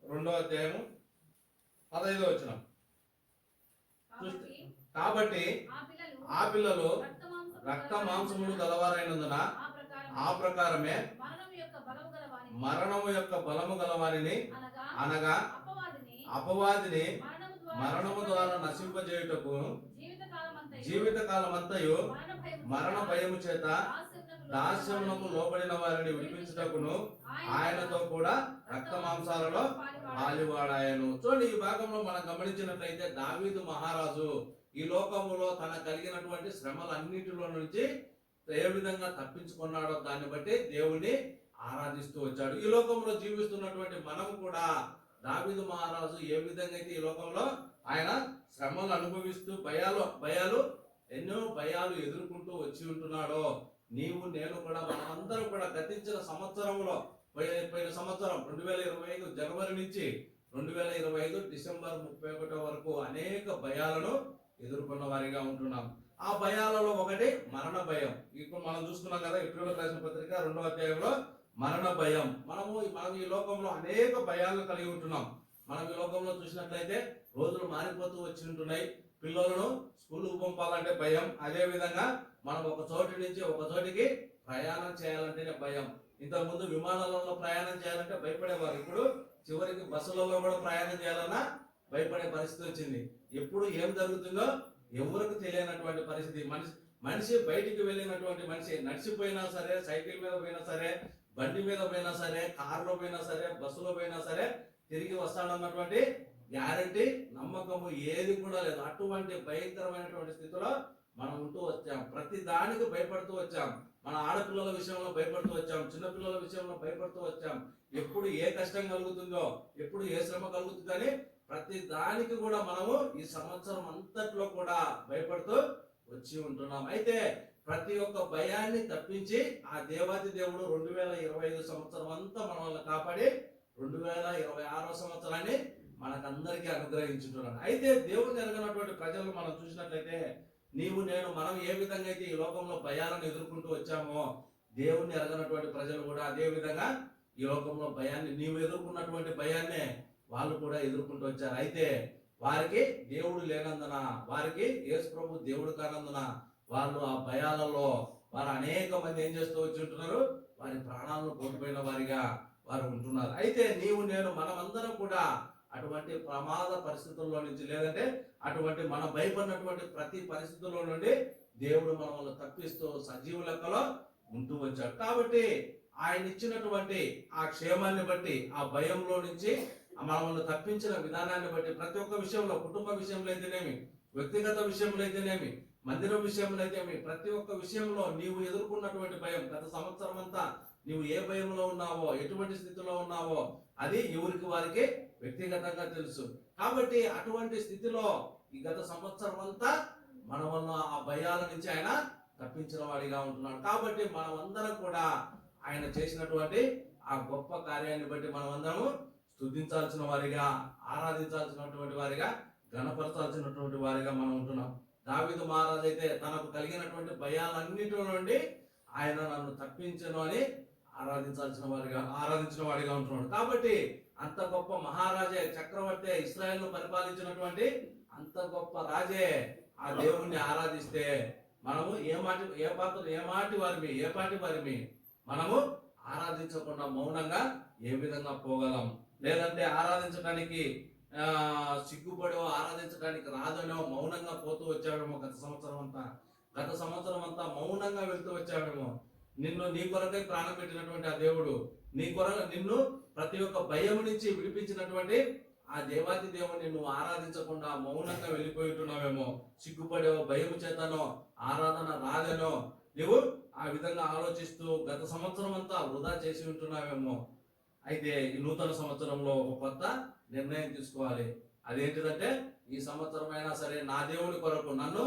2వ అధ్యాయము 15వ వచనం. కాబట్టి ఆ పిల్లలు రక్త మాంసములు గలవారైనందున ఆ ప్రకారమే మరణము యొక్క బలము గలవారిని అనగా అపవాదిని మరణము ద్వారా నశింపజేయుటకు జీవితకాలమంతయు మరణ భయము చేత దాస్యమునకు లోబడిన వారిని విడిపించుటకును ఆయనతో కూడా రక్త మాంసాలలో పాలివాడాయను. చూడండి, ఈ భాగంలో మనం గమనించినట్లయితే దావీదు మహారాజు ఈ లోకములో తన కలిగినటువంటి శ్రమలన్నిటిలో నుంచి ఏ విధంగా తప్పించుకున్నాడో దాన్ని బట్టి దేవుణ్ణి ఆరాధిస్తూ వచ్చాడు. ఈ లోకంలో జీవిస్తున్నటువంటి మనం కూడా దావీదు మహారాజు ఏ విధంగా అయితే ఈ లోకంలో ఆయన శ్రమలు అనుభవిస్తూ భయాలు ఎన్నో భయాలు ఎదుర్కొంటూ వచ్చి ఉంటున్నాడో, నీవు నేను కూడా మనమందరం కూడా గతించిన సంవత్సరంలో పోయిన సంవత్సరం 2025 జనవరి నుంచి 2025 డిసెంబర్ 31 వరకు అనేక భయాలను ఎదుర్కొన్న వారిగా ఉంటున్నాం. ఆ భయాలలో ఒకటి మరణ భయం. ఇప్పుడు మనం చూసుకున్నాం కదా, ఎబ్రీయులకు రాసిన పత్రిక 2వ అధ్యాయంలో మరణ భయం. మనం ఈ లోకంలో అనేక భయాలను కలిగి ఉంటున్నాం. మనం ఈ లోకంలో చూసినట్లయితే రోజులు మారిపోతూ వచ్చి ఉంటున్నాయి. పిల్లలను స్కూల్కు పంపాలంటే భయం. అదే విధంగా మనం ఒక చోటి నుంచి ఒక చోటికి ప్రయాణం చేయాలంటేనే భయం. ఇంతకుముందు విమానాలలో ప్రయాణం చేయాలంటే భయపడేవారు. ఇప్పుడు చివరికి బస్సులలో కూడా ప్రయాణం చేయాలన్నా భయపడే పరిస్థితి వచ్చింది. ఎప్పుడు ఏం జరుగుతుందో ఎవరికి తెలియనటువంటి పరిస్థితి. మనిషి బయటికి వెళ్ళినటువంటి మనిషి నడిచిపోయినా సరే, సైకిల్ మీద పోయినా సరే, బండి మీద పోయినా సరే, కారులో పోయినా సరే, బస్సులో పోయినా సరే తిరిగి వస్తాడన్నటువంటి గ్యారంటీ, నమ్మకము ఏది కూడా లేదు. అటువంటి భయంకరమైనటువంటి స్థితిలో మనం ఉంటూ వచ్చాం. ప్రతి దానికి భయపడుతూ వచ్చాం. మన ఆడపిల్లల విషయంలో భయపడుతూ వచ్చాం, చిన్నపిల్లల విషయంలో భయపడుతూ వచ్చాం. ఎప్పుడు ఏ కష్టం కలుగుతుందో, ఎప్పుడు ఏ శ్రమ కలుగుతుందని ప్రతి దానికి కూడా మనము ఈ సంవత్సరం అంతట్లో కూడా భయపడుతూ వచ్చి ఉంటున్నాం. అయితే ప్రతి ఒక్క భయాన్ని తప్పించి ఆ దేవాది దేవుడు 2025 సంవత్సరం అంతా మనల్ని కాపాడి 2026 సంవత్సరాన్ని మనకందరికీ అనుగ్రహించుంటున్నాడు. అయితే దేవుని ఎరగనటువంటి ప్రజలు మనం చూసినట్లయితే, నీవు నేను మనం ఏ విధంగా అయితే ఈ లోకంలో భయాలను ఎదుర్కొంటూ వచ్చామో, దేవుణ్ణి ఎరగనటువంటి ప్రజలు కూడా అదే విధంగా ఈ లోకంలో భయాన్ని, నీవు ఎదుర్కొన్నటువంటి భయాన్నే వాళ్ళు కూడా ఎదుర్కొంటూ వచ్చారు. అయితే వారికి దేవుడు లేనందున, వారికి యేసు ప్రభు దేవుడు కానందున వాళ్ళు ఆ భయాలలో వారు అనేక మంది ఏం చేస్తూ వచ్చి ఉంటున్నారు, వారి ప్రాణాలను కోల్పోయిన వారిగా వారు ఉంటున్నారు. అయితే నీవు నేను మనమందరం కూడా అటువంటి ప్రమాద పరిస్థితుల్లో నుంచి, లేదంటే అటువంటి మనం భయపడినటువంటి ప్రతి పరిస్థితుల్లో నుండి దేవుడు మనల్ని తప్పిస్తూ సజీవ లెక్కలో ఉంటూ వచ్చాడు. కాబట్టి ఆయన ఇచ్చినటువంటి ఆ క్షేమాన్ని బట్టి, ఆ భయంలో నుంచి మనల్ని తప్పించిన విధానాన్ని బట్టి ప్రతి ఒక్క విషయంలో, కుటుంబ విషయంలో అయితేనేమి, వ్యక్తిగత విషయంలో అయితేనేమి, మందిరం విషయంలో అయితేనేమి, ప్రతి ఒక్క విషయంలో నీవు ఎదుర్కొన్నటువంటి భయం, గత సంవత్సరం అంతా నీవు ఏ భయంలో ఉన్నావో, ఎటువంటి స్థితిలో ఉన్నావో అది ఎవరికి వారికి వ్యక్తిగతంగా తెలుసు. కాబట్టి అటువంటి స్థితిలో ఈ గత సంవత్సరం అంతా మన వల్ల ఆ భయాల నుంచి ఆయన తప్పించిన వాడిగా ఉంటున్నాడు. కాబట్టి మనమందరం కూడా ఆయన చేసినటువంటి ఆ గొప్ప కార్యాన్ని బట్టి మనమందరము స్తుతించాల్సిన వారిగా, ఆరాధించాల్సినటువంటి వారిగా, ఘనపరచాల్సినటువంటి వారిగా మనం ఉంటున్నాం. దావీదు మహారాజు అయితే తనకు కలిగినటువంటి భయాలన్నిటి నుండి ఆయన నన్ను తప్పించను అని ఆరాధించిన వాడిగా ఉంటున్నాడు. కాబట్టి అంత గొప్ప మహారాజే, చక్రవర్తి, ఇశ్రాయేలును పరిపాలించినటువంటి అంత గొప్ప రాజే ఆ దేవుణ్ణి ఆరాధిస్తే మనము ఏ పాటి వారిమి మనము ఆరాధించకుండా మౌనంగా ఏ విధంగా పోగలం? లేదంటే ఆరాధించడానికి సిగ్గుపడో, ఆరాధించడానికి రాదనో మౌనంగా పోతూ వచ్చామేమో. గత సంవత్సరం అంతా మౌనంగా వెళ్తూ వచ్చామేమో. నిన్ను నీ కొరకై ప్రాణం పెట్టినటువంటి ఆ దేవుడు, నిన్ను ప్రతి ఒక్క భయం నుంచి విడిపించినటువంటి ఆ దేవాది దేవుని నువ్వు ఆరాధించకుండా మౌనంగా వెళ్ళిపోయి ఉంటున్నావేమో, సిగ్గుపడేవో, భయం చేతనో, ఆరాధన రాదనో నువ్వు ఆ విధంగా ఆలోచిస్తూ గత సంవత్సరం అంతా వృధా చేసి ఉంటున్నావేమో. అయితే ఈ నూతన సంవత్సరంలో ఒక కొత్త నిర్ణయం తీసుకోవాలి. అదేంటిదంటే, ఈ సంవత్సరం అయినా సరే నా దేవుని కొరకు నన్ను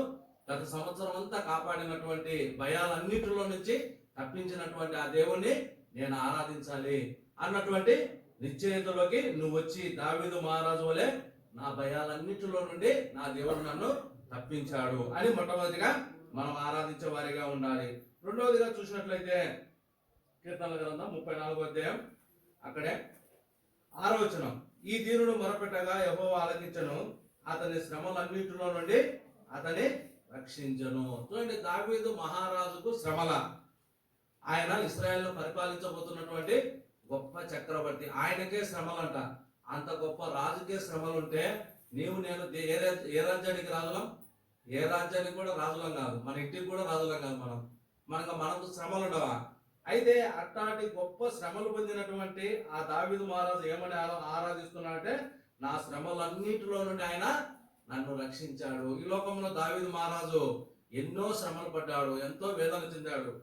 గత సంవత్సరం అంతా కాపాడినటువంటి భయాలన్నిటిలో నుంచి తప్పించినటువంటి ఆ దేవుణ్ణి నేను ఆరాధించాలి అన్నటువంటి నిశ్చయితలోకి నువ్వు వచ్చి దావీదు మహారాజు వలె నా భయాలన్నిటిలో నుండి నా దేవుడు నన్ను తప్పించాడు అని మొట్టమొదటిగా మనం ఆరాధించే వారిగా ఉండాలి. రెండవదిగా చూసినట్లయితే కీర్తనల గ్రంథం 34వ అధ్యాయం అక్కడే 6వ వచనం, ఈ దీనుడు మొరపెట్టగా యెహోవా ఆలకించెను, అతని శ్రమలన్నిటిలో నుండి అతని రక్షించను. చూడండి, దావీదు మహారాజుకు శ్రమల, ఆయన ఇశ్రాయేలును పరిపాలించబోతున్నటువంటి గొప్ప చక్రవర్తి, ఆయనకే శ్రమలంట. అంత గొప్ప రాజుకే శ్రమలు ఉంటే నీవు నేను ఏ రాజ్యానికి రాజులం? ఏ రాజ్యానికి కూడా రాజులం కాదు, మన ఇంటికి కూడా రాజులం కాదు. మనకు శ్రమలు ఉండవా? అయితే అట్లాంటి గొప్ప శ్రమలు పొందినటువంటి ఆ దావీదు మహారాజు ఏమని ఆరాధిస్తున్నాడంటే, నా శ్రమలన్నిటిలో నుండి ఆయన నన్ను రక్షించాడు. ఈ లోకంలో దావీదు మహారాజు ఎన్నో శ్రమలు పడ్డాడు, ఎంతో వేదన చెందాడు.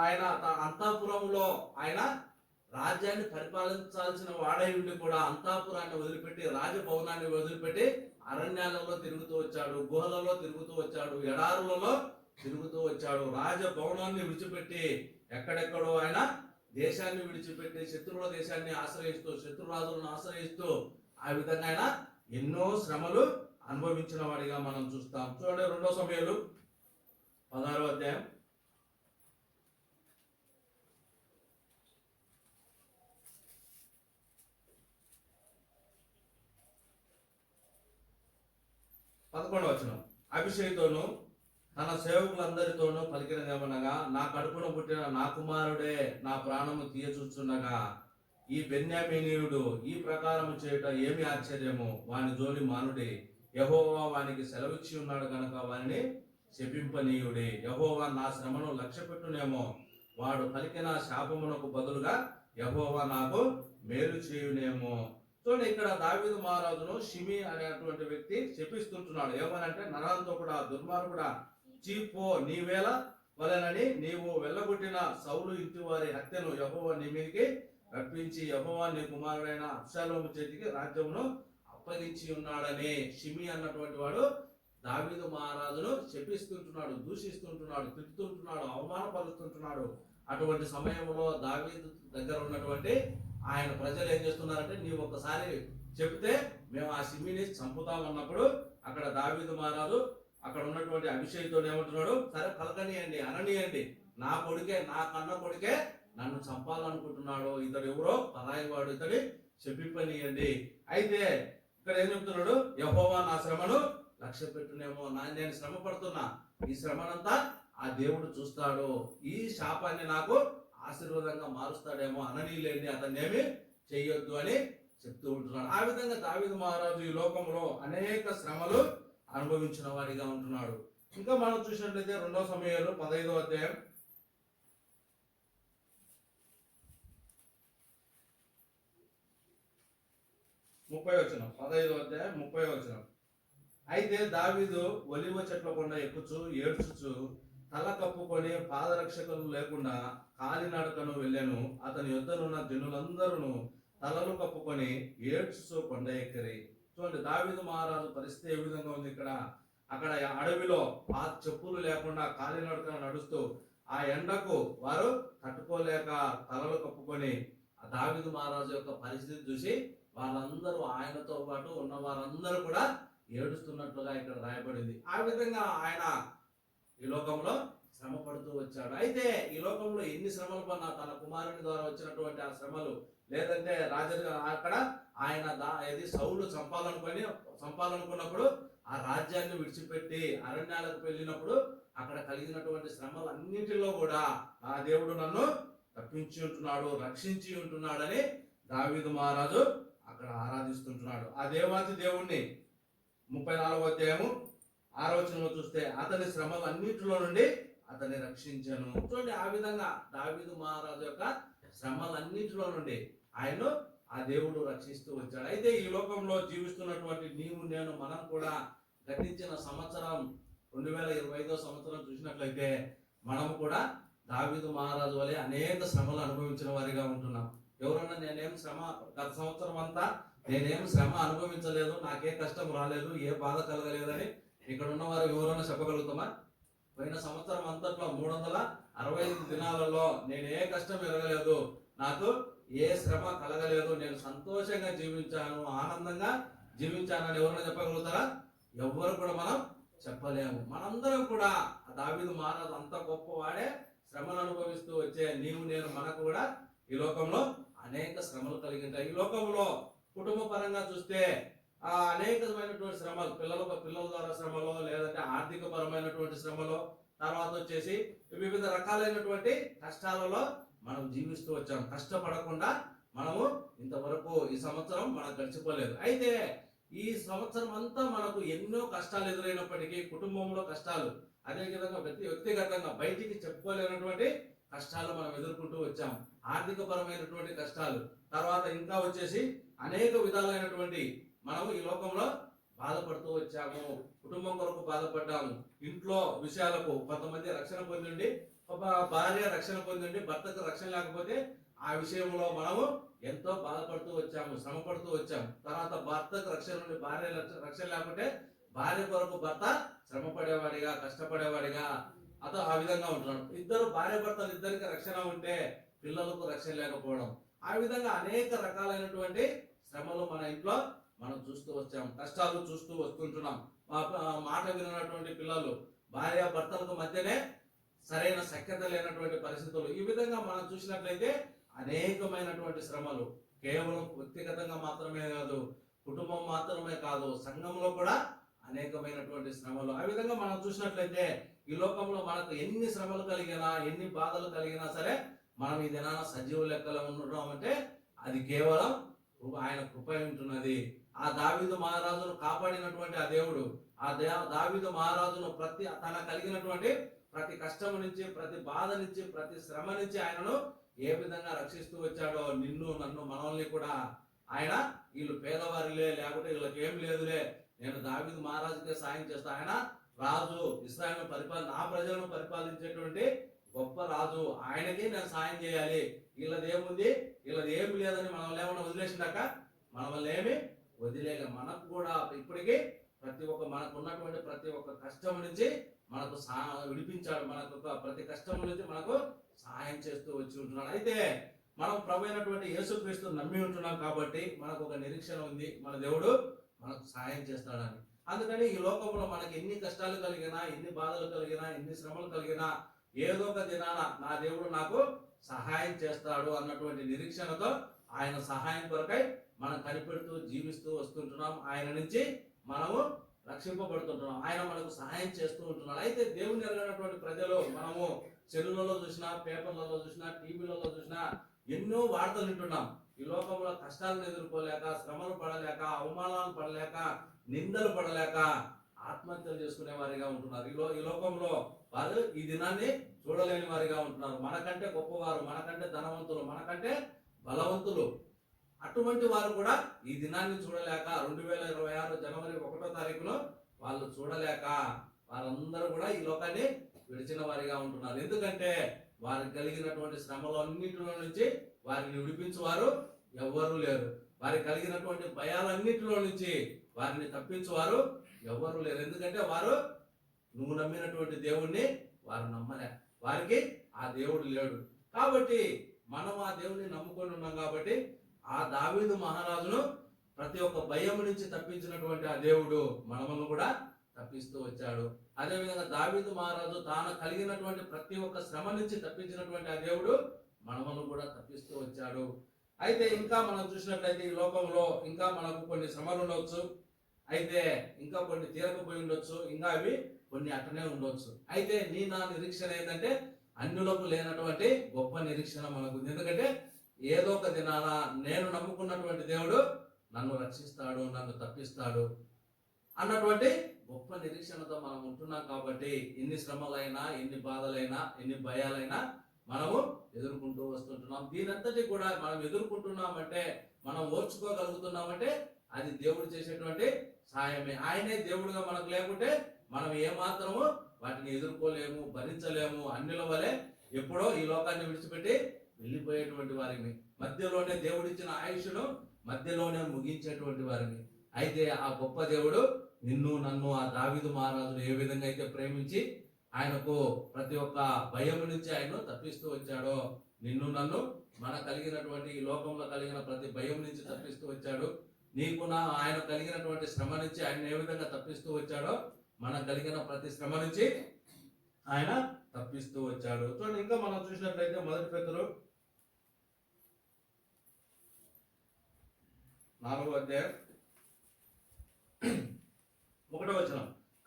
ఆయన అంతఃపురంలో ఆయన రాజ్యాన్ని పరిపాలించాల్సిన వాడై ఉండి కూడా అంతఃపురాన్ని వదిలిపెట్టి, రాజభవనాన్ని వదిలిపెట్టి అరణ్యాలలో తిరుగుతూ వచ్చాడు, గుహలలో తిరుగుతూ వచ్చాడు, ఎడారులలో తిరుగుతూ వచ్చాడు. రాజభవనాన్ని విడిచిపెట్టి ఎక్కడెక్కడో ఆయన దేశాన్ని విడిచిపెట్టి శత్రువుల దేశాన్ని ఆశ్రయిస్తూ, శత్రురాజులను ఆశ్రయిస్తూ ఆ విధంగా ఆయన ఎన్నో శ్రమలు అనుభవించిన వాడిగా మనం చూస్తాం. చూడండి, 2 సమూయేలు 16వ అధ్యాయం 11వ వచనం, అభిషేక్తోను తన సేవకులందరితోనూ పలికినదేమనగా, నా కడుపున పుట్టిన నా కుమారుడే నా ప్రాణము తీయచూచుండగా ఈ బెన్యామీనీయుడు ఈ ప్రకారము చేయుట ఏమి ఆశ్చర్యము, వాని జోలి మానుడి, యెహోవా వానికి సెలవిచ్చి ఉన్నాడు కనుక వానిని శపింపనీయుడి. యెహోవా నా శ్రమను లక్ష్యపెట్టునేమో, వాడు పలికిన శాపమునకు బదులుగా యెహోవా నాకు మేలు చేయునేమో. చూడండి, ఇక్కడ దావీదు మహారాజును షిమి అనేటువంటి వ్యక్తి శపిస్తుంటున్నాడు. ఏమనంటే, నరాంతో కూడా దుర్మార్గుడా, చీపో, నీవేళ వలనని నీవు వెళ్ళగొట్టిన సౌలు ఇంటి వారి హత్యను యెహోవా నీ మీదకి రప్పించి యెహోవా నీ కుమారుడైన అబ్షాలోము చేతికి రాజ్యమును అప్పగించి ఉన్నాడని షిమి అన్నటువంటి వాడు దావీదు మహారాజును శపిస్తుంటున్నాడు, దూషిస్తుంటున్నాడు, తిట్టుతుంటున్నాడు, అవమానపరుస్తుంటున్నాడు. అటువంటి సమయంలో దావీదు దగ్గర ఉన్నటువంటి ఆయన ప్రజలు ఏం చేస్తున్నారంటే, నీవు ఒక్కసారి చెప్తే మేము ఆ షిమిని చంపుతామన్నప్పుడు అక్కడ దావీదు మహారాజు అక్కడ ఉన్నటువంటి అభిషేక్తో ఏమంటున్నాడు, సరే పలకనియండి, అననియండి, నా కొడుకే, నా కన్న కొడుకే నన్ను చంపాలనుకుంటున్నాడు, ఇతడు ఎవరో పరాయి వాడు, ఇతడి శపింపనియండి. అయితే ఇక్కడ ఏం చెప్తున్నాడు, యెహోవా నా శ్రమను లక్ష్య పెట్టునేమో, నేను శ్రమ పడుతున్నా, ఈ శ్రమనంతా ఆ దేవుడు చూస్తాడు, ఈ శాపాన్ని నాకు ఆశీర్వాదంగా మారుస్తాడేమో, అననీలేండి, అతన్ని ఏమి చెయ్యొద్దు అని చెప్తూ ఉంటున్నాడు. ఆ విధంగా దావీదు మహారాజు ఈ లోకంలో అనేక శ్రమలు అనుభవించిన వాడిగా ఉంటున్నాడు. ఇంకా మనం చూసినట్లయితే 2 సమూయేలు 15వ అధ్యాయం 30వ వచనం, 15వ అధ్యాయం 30వ వచనం, అయితే దావీదు ఒలివ చెట్ల కొండ ఎక్కుచు ఏడ్చుచు తల కప్పుకొని పాదరక్షకులు లేకుండా కాలినడకను వెళ్ళాను. అతని యొద్దనున్న జనులందరూ తలలు కప్పుకొని ఏడ్చుచు కొండ ఎక్కరి. చూడండి, దావీదు మహారాజు పరిస్థితి ఏ విధంగా ఉంది. అక్కడ అడవిలో ఆ చెప్పులు లేకుండా కాలినడకను నడుస్తూ ఆ ఎండకు వారు తట్టుకోలేక తలలు కప్పుకొని ఆ దావీదు మహారాజు యొక్క పరిస్థితి చూసి వాళ్ళందరూ, ఆయనతో పాటు ఉన్న వారందరూ కూడా ఏడుస్తున్నట్లుగా ఇక్కడ రాయబడింది. ఆ విధంగా ఆయన ఈ లోకంలో శ్రమ పడుతూ వచ్చాడు. అయితే ఈ లోకంలో ఎన్ని శ్రమలు పడినా తన కుమారుని ద్వారా వచ్చినటువంటి ఆ శ్రమలు, లేదంటే అక్కడ ఆయన సౌలు చంపాలనుకున్నప్పుడు ఆ రాజ్యాన్ని విడిచిపెట్టి అరణ్యాలకు వెళ్ళినప్పుడు అక్కడ కలిగినటువంటి శ్రమలు అన్నింటిలో కూడా ఆ దేవుడు నన్ను తప్పించి ఉంటున్నాడు, రక్షించి ఉంటున్నాడని దావీదు మహారాజు అక్కడ ఆరాధిస్తుంటున్నాడు. ఆ దేవాది దేవుణ్ణి 34వ అధ్యాయము 6వ వచనంలో చూస్తే, అతని శ్రమలు అన్నింటిలో నుండి అతన్ని రక్షించాను. చూడండి, ఆ విధంగా దావీదు మహారాజు యొక్క శ్రమలన్నింటిలో నుండి ఆయన ఆ దేవుడు రక్షిస్తూ వచ్చాడు. అయితే ఈ లోకంలో జీవిస్తున్నటువంటి నీవు నేను మనం కూడా గతించిన సంవత్సరం 2025 సంవత్సరం చూసినట్లయితే మనం కూడా దావీదు మహారాజు వలె అనేక శ్రమలు అనుభవించిన వారిగా ఉంటున్నాం. ఎవరన్నా నేనేం శ్రమ గత సంవత్సరం అంతా నేనేం శ్రమ అనుభవించలేదు, నాకే కష్టం రాలేదు, ఏ బాధ కలగలేదని ఇక్కడ ఉన్న వారు ఎవరైనా చెప్పగలుగుతామా? పోయిన సంవత్సరం అంతట్లో 365 దినాలలో నేను ఏ కష్టం ఎరగలేదు, నాకు ఏ శ్రమ కలగలేదు, నేను సంతోషంగా జీవించాను, ఆనందంగా జీవించానని ఎవరైనా చెప్పగలుగుతారా? ఎవ్వరు కూడా మనం చెప్పలేము. మనందరం కూడా దావీదు మహారాజు అంత గొప్పవాడే, శ్రమలు అనుభవిస్తూ వచ్చే నీవు నేను మనకు కూడా ఈ లోకంలో అనేక శ్రమలు కలిగి ఉంటాయి. ఈ లోకంలో కుటుంబ పరంగా చూస్తే అనేకమైనటువంటి శ్రమలు, పిల్లల ద్వారా శ్రమలో, లేదంటే ఆర్థిక పరమైనటువంటి శ్రమలో, తర్వాత వచ్చేసి వివిధ రకాలైనటువంటి కష్టాలలో మనం జీవిస్తూ వచ్చాం. కష్టపడకుండా మనము ఇంతవరకు ఈ సంవత్సరం మనకు గడిచిపోలేదు. అయితే ఈ సంవత్సరం అంతా మనకు ఎన్నో కష్టాలు ఎదురైనప్పటికీ, కుటుంబంలో కష్టాలు, అదేవిధంగా వ్యక్తిగతంగా బయటికి చెప్పుకోలేనటువంటి కష్టాలు మనం ఎదుర్కొంటూ వచ్చాం. ఆర్థిక పరమైనటువంటి కష్టాలు, తర్వాత ఇంకా వచ్చేసి అనేక విధాలైనటువంటి మనము ఈ లోకంలో బాధపడుతూ వచ్చాము. కుటుంబం కొరకు బాధపడ్డాము, ఇంట్లో విషయాలకు కొంతమంది రక్షణ పొందండి, భార్య రక్షణ పొందండి, భర్తకు రక్షణ లేకపోతే ఆ విషయంలో మనము ఎంతో బాధపడుతూ వచ్చాము, శ్రమ పడుతూ వచ్చాము. తర్వాత భర్తకు రక్షణ నుండి భార్య రక్షణ లేకపోతే భార్య కొరకు భర్త శ్రమ పడేవాడిగా, కష్టపడేవాడిగా ఆ విధంగా ఉంటున్నాడు. ఇద్దరు భార్య భర్తలు ఇద్దరికి రక్షణ ఉంటే పిల్లలకు రక్షణ లేకపోవడం, ఆ విధంగా అనేక రకాలైనటువంటి శ్రమలు మన ఇంట్లో మనం చూస్తూ వచ్చాం, కష్టాలు చూస్తూ వస్తుంటున్నాం. మాట వినటువంటి పిల్లలు, భార్య భర్తలకు మధ్యనే సరైన సఖ్యత లేనటువంటి పరిస్థితులు, ఈ విధంగా మనం చూసినట్లయితే అనేకమైనటువంటి శ్రమలు కేవలం వ్యక్తిగతంగా మాత్రమే కాదు, కుటుంబం మాత్రమే కాదు, సంఘంలో కూడా అనేకమైనటువంటి శ్రమలు. ఆ విధంగా మనం చూసినట్లయితే ఈ లోకంలో మనకు ఎన్ని శ్రమలు కలిగినా, ఎన్ని బాధలు కలిగినా సరే మనం ఈ దినాన సజీవ లెక్కలో ఉండడం అంటే అది కేవలం ఆయన కృప ఉంటున్నది. ఆ దావీదు మహారాజును కాపాడినటువంటి ఆ దేవుడు, దావీదు మహారాజును తన కలిగినటువంటి ప్రతి కష్టం నుంచి, ప్రతి బాధ నుంచి, ప్రతి శ్రమ నుంచి ఆయనను ఏ విధంగా రక్షిస్తూ వచ్చాడో, నిన్ను నన్ను మనల్ని కూడా ఆయన వీళ్ళు పేదవారిలే, లేకపోతే వీళ్ళకి ఏం లేదులే, నేను దావీదు మహారాజుకే సాయం చేస్తా, ఆయన రాజు, ఇశ్రాయేలును నా ప్రజలను పరిపాలించేటువంటి గొప్ప రాజు, ఆయనకి నేను సాయం చేయాలి, వీళ్ళది ఏముంది, వీళ్ళది ఏమి లేదని మనల్ని ఏమన్నా వదిలేసినాక మనల్ని ఏమి వదిలేక మనకు కూడా ఇప్పటికీ మనకు ఉన్నటువంటి ప్రతి ఒక్క కష్టం నుంచి మనకు విడిపించాడు, మనకు ప్రతి కష్టం నుంచి మనకు సహాయం చేస్తూ వచ్చి ఉంటున్నాడు. అయితే మనం ప్రభు అయినటువంటి యేసుక్రీస్తు నమ్మి ఉంటున్నాం కాబట్టి మనకు ఒక నిరీక్షణ ఉంది, మన దేవుడు మనకు సహాయం చేస్తాడని. అందుకని ఈ లోకంలో మనకి ఎన్ని కష్టాలు కలిగినా, ఎన్ని బాధలు కలిగినా, ఎన్ని శ్రమలు కలిగినా ఏదో ఒక దినాన నా దేవుడు నాకు సహాయం చేస్తాడు అన్నటువంటి నిరీక్షణతో ఆయన సహాయం కొరకై మనం కనిపెడుతూ జీవిస్తూ వస్తుంటున్నాం. ఆయన నుంచి మనము రక్షింపబడుతుంటున్నాం, ఆయన మనకు సహాయం చేస్తూ ఉంటున్నాడు. అయితే దేవుని ఎరగనటువంటి ప్రజలు మనము సెల్లులలో చూసినా, పేపర్లలో చూసినా, టీవీలలో చూసినా ఎన్నో వార్తలు వింటున్నాం. ఈ లోకంలో కష్టాలను ఎదుర్కోలేక, శ్రమలు పడలేక, అవమానాలు పడలేక, నిందలు పడలేక ఆత్మహత్యలు చేసుకునే వారిగా ఉంటున్నారు. ఈ లోకంలో వారు ఈ దినాన్ని చూడలేని వారిగా ఉంటున్నారు. మనకంటే గొప్పవారు, మనకంటే ధనవంతులు, మనకంటే బలవంతులు, అటువంటి వారు కూడా ఈ దినాన్ని చూడలేక 2026 జనవరి 1వ తారీఖులో వాళ్ళు చూడలేక వారందరూ కూడా ఈ లోకాన్ని విడిచిన వారిగా ఉంటున్నారు. ఎందుకంటే వారికి కలిగినటువంటి శ్రమలు అన్నింటిలో నుంచి వారిని విడిపించువారు ఎవ్వరూ లేరు. వారికి కలిగినటువంటి భయాలన్నింటిలో నుంచి వారిని తప్పించువారు ఎవ్వరూ లేరు. ఎందుకంటే వారు నువ్వు నమ్మినటువంటి దేవుణ్ణి వారు నమ్మలే, వారికి ఆ దేవుడు లేడు. కాబట్టి మనం ఆ దేవుని నమ్ముకొని ఉన్నాం కాబట్టి ఆ దావీదు మహారాజును ప్రతి ఒక్క భయం నుంచి తప్పించినటువంటి ఆ దేవుడు మనమును కూడా తప్పిస్తూ వచ్చాడు. అదేవిధంగా దావీదు మహారాజు తాను కలిగినటువంటి ప్రతి ఒక్క శ్రమ నుంచి తప్పించినటువంటి ఆ దేవుడు మనమును కూడా తప్పిస్తూ వచ్చాడు. అయితే ఇంకా మనం చూసినట్లయితే ఈ లోకంలో ఇంకా మనకు కొన్ని శ్రమలు ఉండవచ్చు, అయితే ఇంకా కొన్ని తీరకపోయి ఉండొచ్చు, ఇంకా అవి కొన్ని అట్టనే ఉండొచ్చు. అయితే నా నిరీక్షణ ఏంటంటే అన్యులకు లేనటువంటి గొప్ప నిరీక్షణ మనకు ఉంది. ఎందుకంటే ఏదో ఒక దినాన నేను నమ్ముకున్నటువంటి దేవుడు నన్ను రక్షిస్తాడు, నన్ను తప్పిస్తాడు అన్నటువంటి గొప్ప నిరీక్షణతో మనం ఉంటున్నాం కాబట్టి ఎన్ని శ్రమలైనా, ఎన్ని బాధలైనా, ఎన్ని భయాలైనా మనము ఎదుర్కొంటూ వస్తుంటున్నాం. దీనంతటి కూడా మనం ఎదుర్కొంటున్నామంటే, మనం ఓర్చుకోగలుగుతున్నామంటే అది దేవుడు చేసేటువంటి సాయమే. ఆయనే దేవుడుగా మనకు లేకుంటే మనం ఏమాత్రము వాటిని ఎదుర్కోలేము, భరించలేము. అన్యుల వలె ఎప్పుడో ఈ లోకాన్ని విడిచిపెట్టి వెళ్ళిపోయేటువంటి వారిని, మధ్యలోనే దేవుడిచ్చిన ఆయుష్ను మధ్యలోనే ముగించేటువంటి వారిని. అయితే ఆ గొప్ప దేవుడు నిన్ను నన్ను, ఆ దావీదు మహారాజును ఏ విధంగా అయితే ప్రేమించి ఆయనకు ప్రతి ఒక్క భయం నుంచి ఆయన తప్పిస్తూ వచ్చాడో, నిన్ను నన్ను మన కలిగినటువంటి ఈ లోకంలో కలిగిన ప్రతి భయం నుంచి తప్పిస్తూ వచ్చాడు. నీకు నా ఆయన కలిగినటువంటి శ్రమ నుంచి ఆయన ఏ విధంగా తప్పిస్తూ వచ్చాడో, మన కలిగిన ప్రతి శ్రమ నుంచి ఆయన తప్పిస్తూ వచ్చాడు. చూడండి, ఇంకా మనం చూసినట్లయితే 1 పేతురు 4:1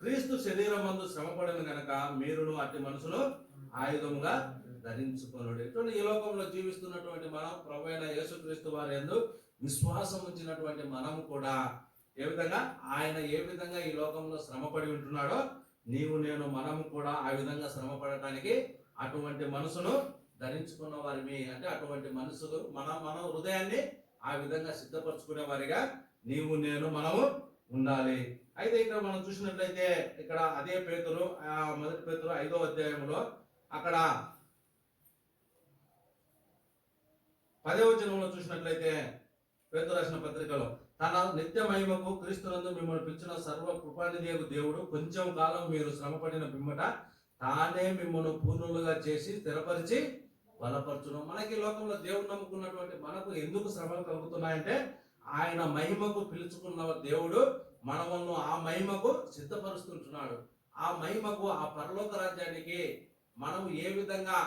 క్రీస్తు శరీరమందు శ్రమపడిన గనక మీరును అట్టి మనసును ఆయుధముగా ధరించుకొనుడి. చూడండి, ఈ లోకంలో జీవిస్తున్నటువంటి మనం ప్రభువైన యేసుక్రీస్తు వారి యందు విశ్వాసం ఉంచినటువంటి మనము కూడా ఆయన ఏ విధంగా ఈ లోకంలో శ్రమపడి ఉంటున్నాడో, నీవు నేను మనము కూడా ఆ విధంగా శ్రమపడటానికి అటువంటి మనసును ధరించుకున్న వారిని, అంటే అటువంటి మనసు మన హృదయాన్ని ఆ విధంగా సిద్ధపరచుకునే వారిగా నీవు నేను మనము ఉండాలి. అయితే ఇక్కడ మనం చూసినట్లయితే, ఇక్కడ అదే పేతురు 1 పేతురు 5వ అధ్యాయంలో అక్కడ 10వ వచనంలో చూసినట్లయితే, పేతురు రాసిన పత్రికలో, తన నిత్య మహిమకు క్రీస్తునందు మిమ్మల్ని పిలిచిన సర్వ కృపానిధియగు దేవుడు కొంచెం కాలం మీరు శ్రమపడిన పిమ్మట తానే మిమ్మల్ని పూర్ణులుగా చేసి స్థిరపరిచి బలపరచును. మనకి లోకంలో దేవుడు నమ్ముకున్నటువంటి మనకు ఎందుకు శ్రమలు కలుగుతున్నాయంటే, ఆయన మహిమకు పిలుచుకున్న దేవుడు మనలను ఆ మహిమకు సిద్ధపరుస్తుంటున్నాడు. ఆ మహిమకు, ఆ పరలోక రాజ్యానికి మనం ఏ విధంగా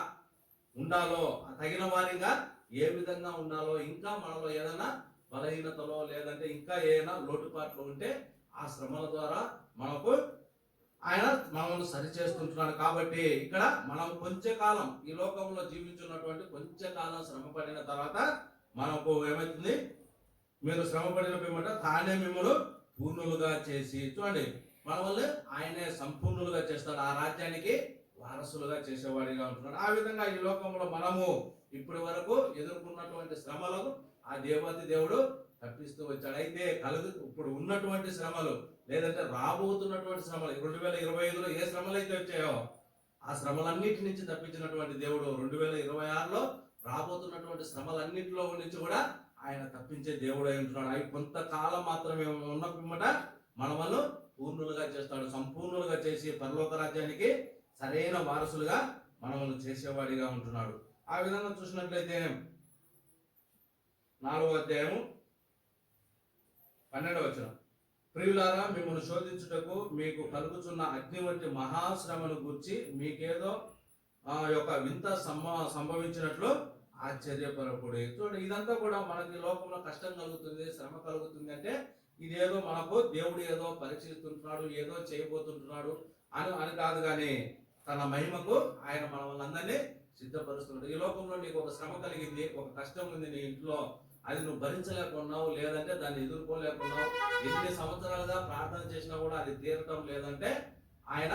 ఉండాలో, తగిన వారిగా ఏ విధంగా ఉండాలో, ఇంకా మనలో ఏదైనా బలహీనతలో లేదంటే ఇంకా ఏదైనా లోటుపాట్లు ఉంటే ఆ శ్రమల ద్వారా మనకు ఆయన మనల్ని సరిచేస్తుంటున్నాడు. కాబట్టి ఇక్కడ మనం కొంచెంకాలం ఈ లోకంలో జీవించున్నటువంటి కొంచెంకాలం శ్రమ పడిన తర్వాత మనకు ఏమవుతుంది, మీరు శ్రమపడిన పిమ్మట తానే మిమ్మల్ని పూర్ణులుగా చేసి, చూడండి, మన వల్ల ఆయనే సంపూర్ణులుగా చేస్తాడు, ఆ రాజ్యానికి వారసులుగా చేసేవాడిగా ఉంటున్నాడు. ఆ విధంగా ఈ లోకంలో మనము ఇప్పటి వరకు ఎదుర్కొన్నటువంటి శ్రమలను ఆ దేవాతి దేవుడు తప్పిస్తూ వచ్చాడు. అయితే ఇప్పుడు ఉన్నటువంటి శ్రమలు లేదంటే రాబోతున్నటువంటి శ్రమలు 2025లో ఏ శ్రమలు అయితే వచ్చాయో ఆ శ్రమలన్నిటి నుంచి తప్పించినటువంటి దేవుడు 2026లో రాబోతున్నటువంటి శ్రమలన్నిటిలో నుంచి కూడా ఆయన తప్పించే దేవుడు అయి ఉంటున్నాడు. అవి కొంతకాలం మాత్రమే ఉన్న పిమ్మట మన వల్ల పూర్ణులుగా చేస్తాడు, సంపూర్ణులుగా చేసి పరలోక రాజ్యానికి సరైన వారసులుగా మనల్ని చేసేవాడిగా ఉంటున్నాడు. ఆ విధంగా చూసినట్లయితే 4వ అధ్యాయము 12వ వచనం, ప్రియులారా, మిమ్మల్ని శోధించుటకు మీకు కలుగుచున్న అగ్ని వంటి మహాశ్రమను గురించి మీకేదో యొక్క వింత సంభవించినట్లు ఆశ్చర్యపరకుడి. చూడండి, ఇదంతా కూడా మనకి లోకంలో కష్టం కలుగుతుంది, శ్రమ కలుగుతుంది అంటే ఇదేదో మనకు దేవుడు ఏదో పరీక్షిస్తుంటున్నాడు, ఏదో చేయబోతుంటున్నాడు అని కాదు, కానీ తన మహిమకు ఆయన మన వాళ్ళందరినీ సిద్ధపరుస్తున్నాడు. ఈ లోకంలో నీకు ఒక శ్రమ కలిగింది, ఒక కష్టం ఉంది నీ ఇంట్లో, అది నువ్వు భరించలేకున్నావు, లేదంటే దాన్ని ఎదుర్కోలేకున్నావు, ఎన్ని సంవత్సరాలుగా ప్రార్థన చేసినా కూడా అది తీరటం లేదంటే ఆయన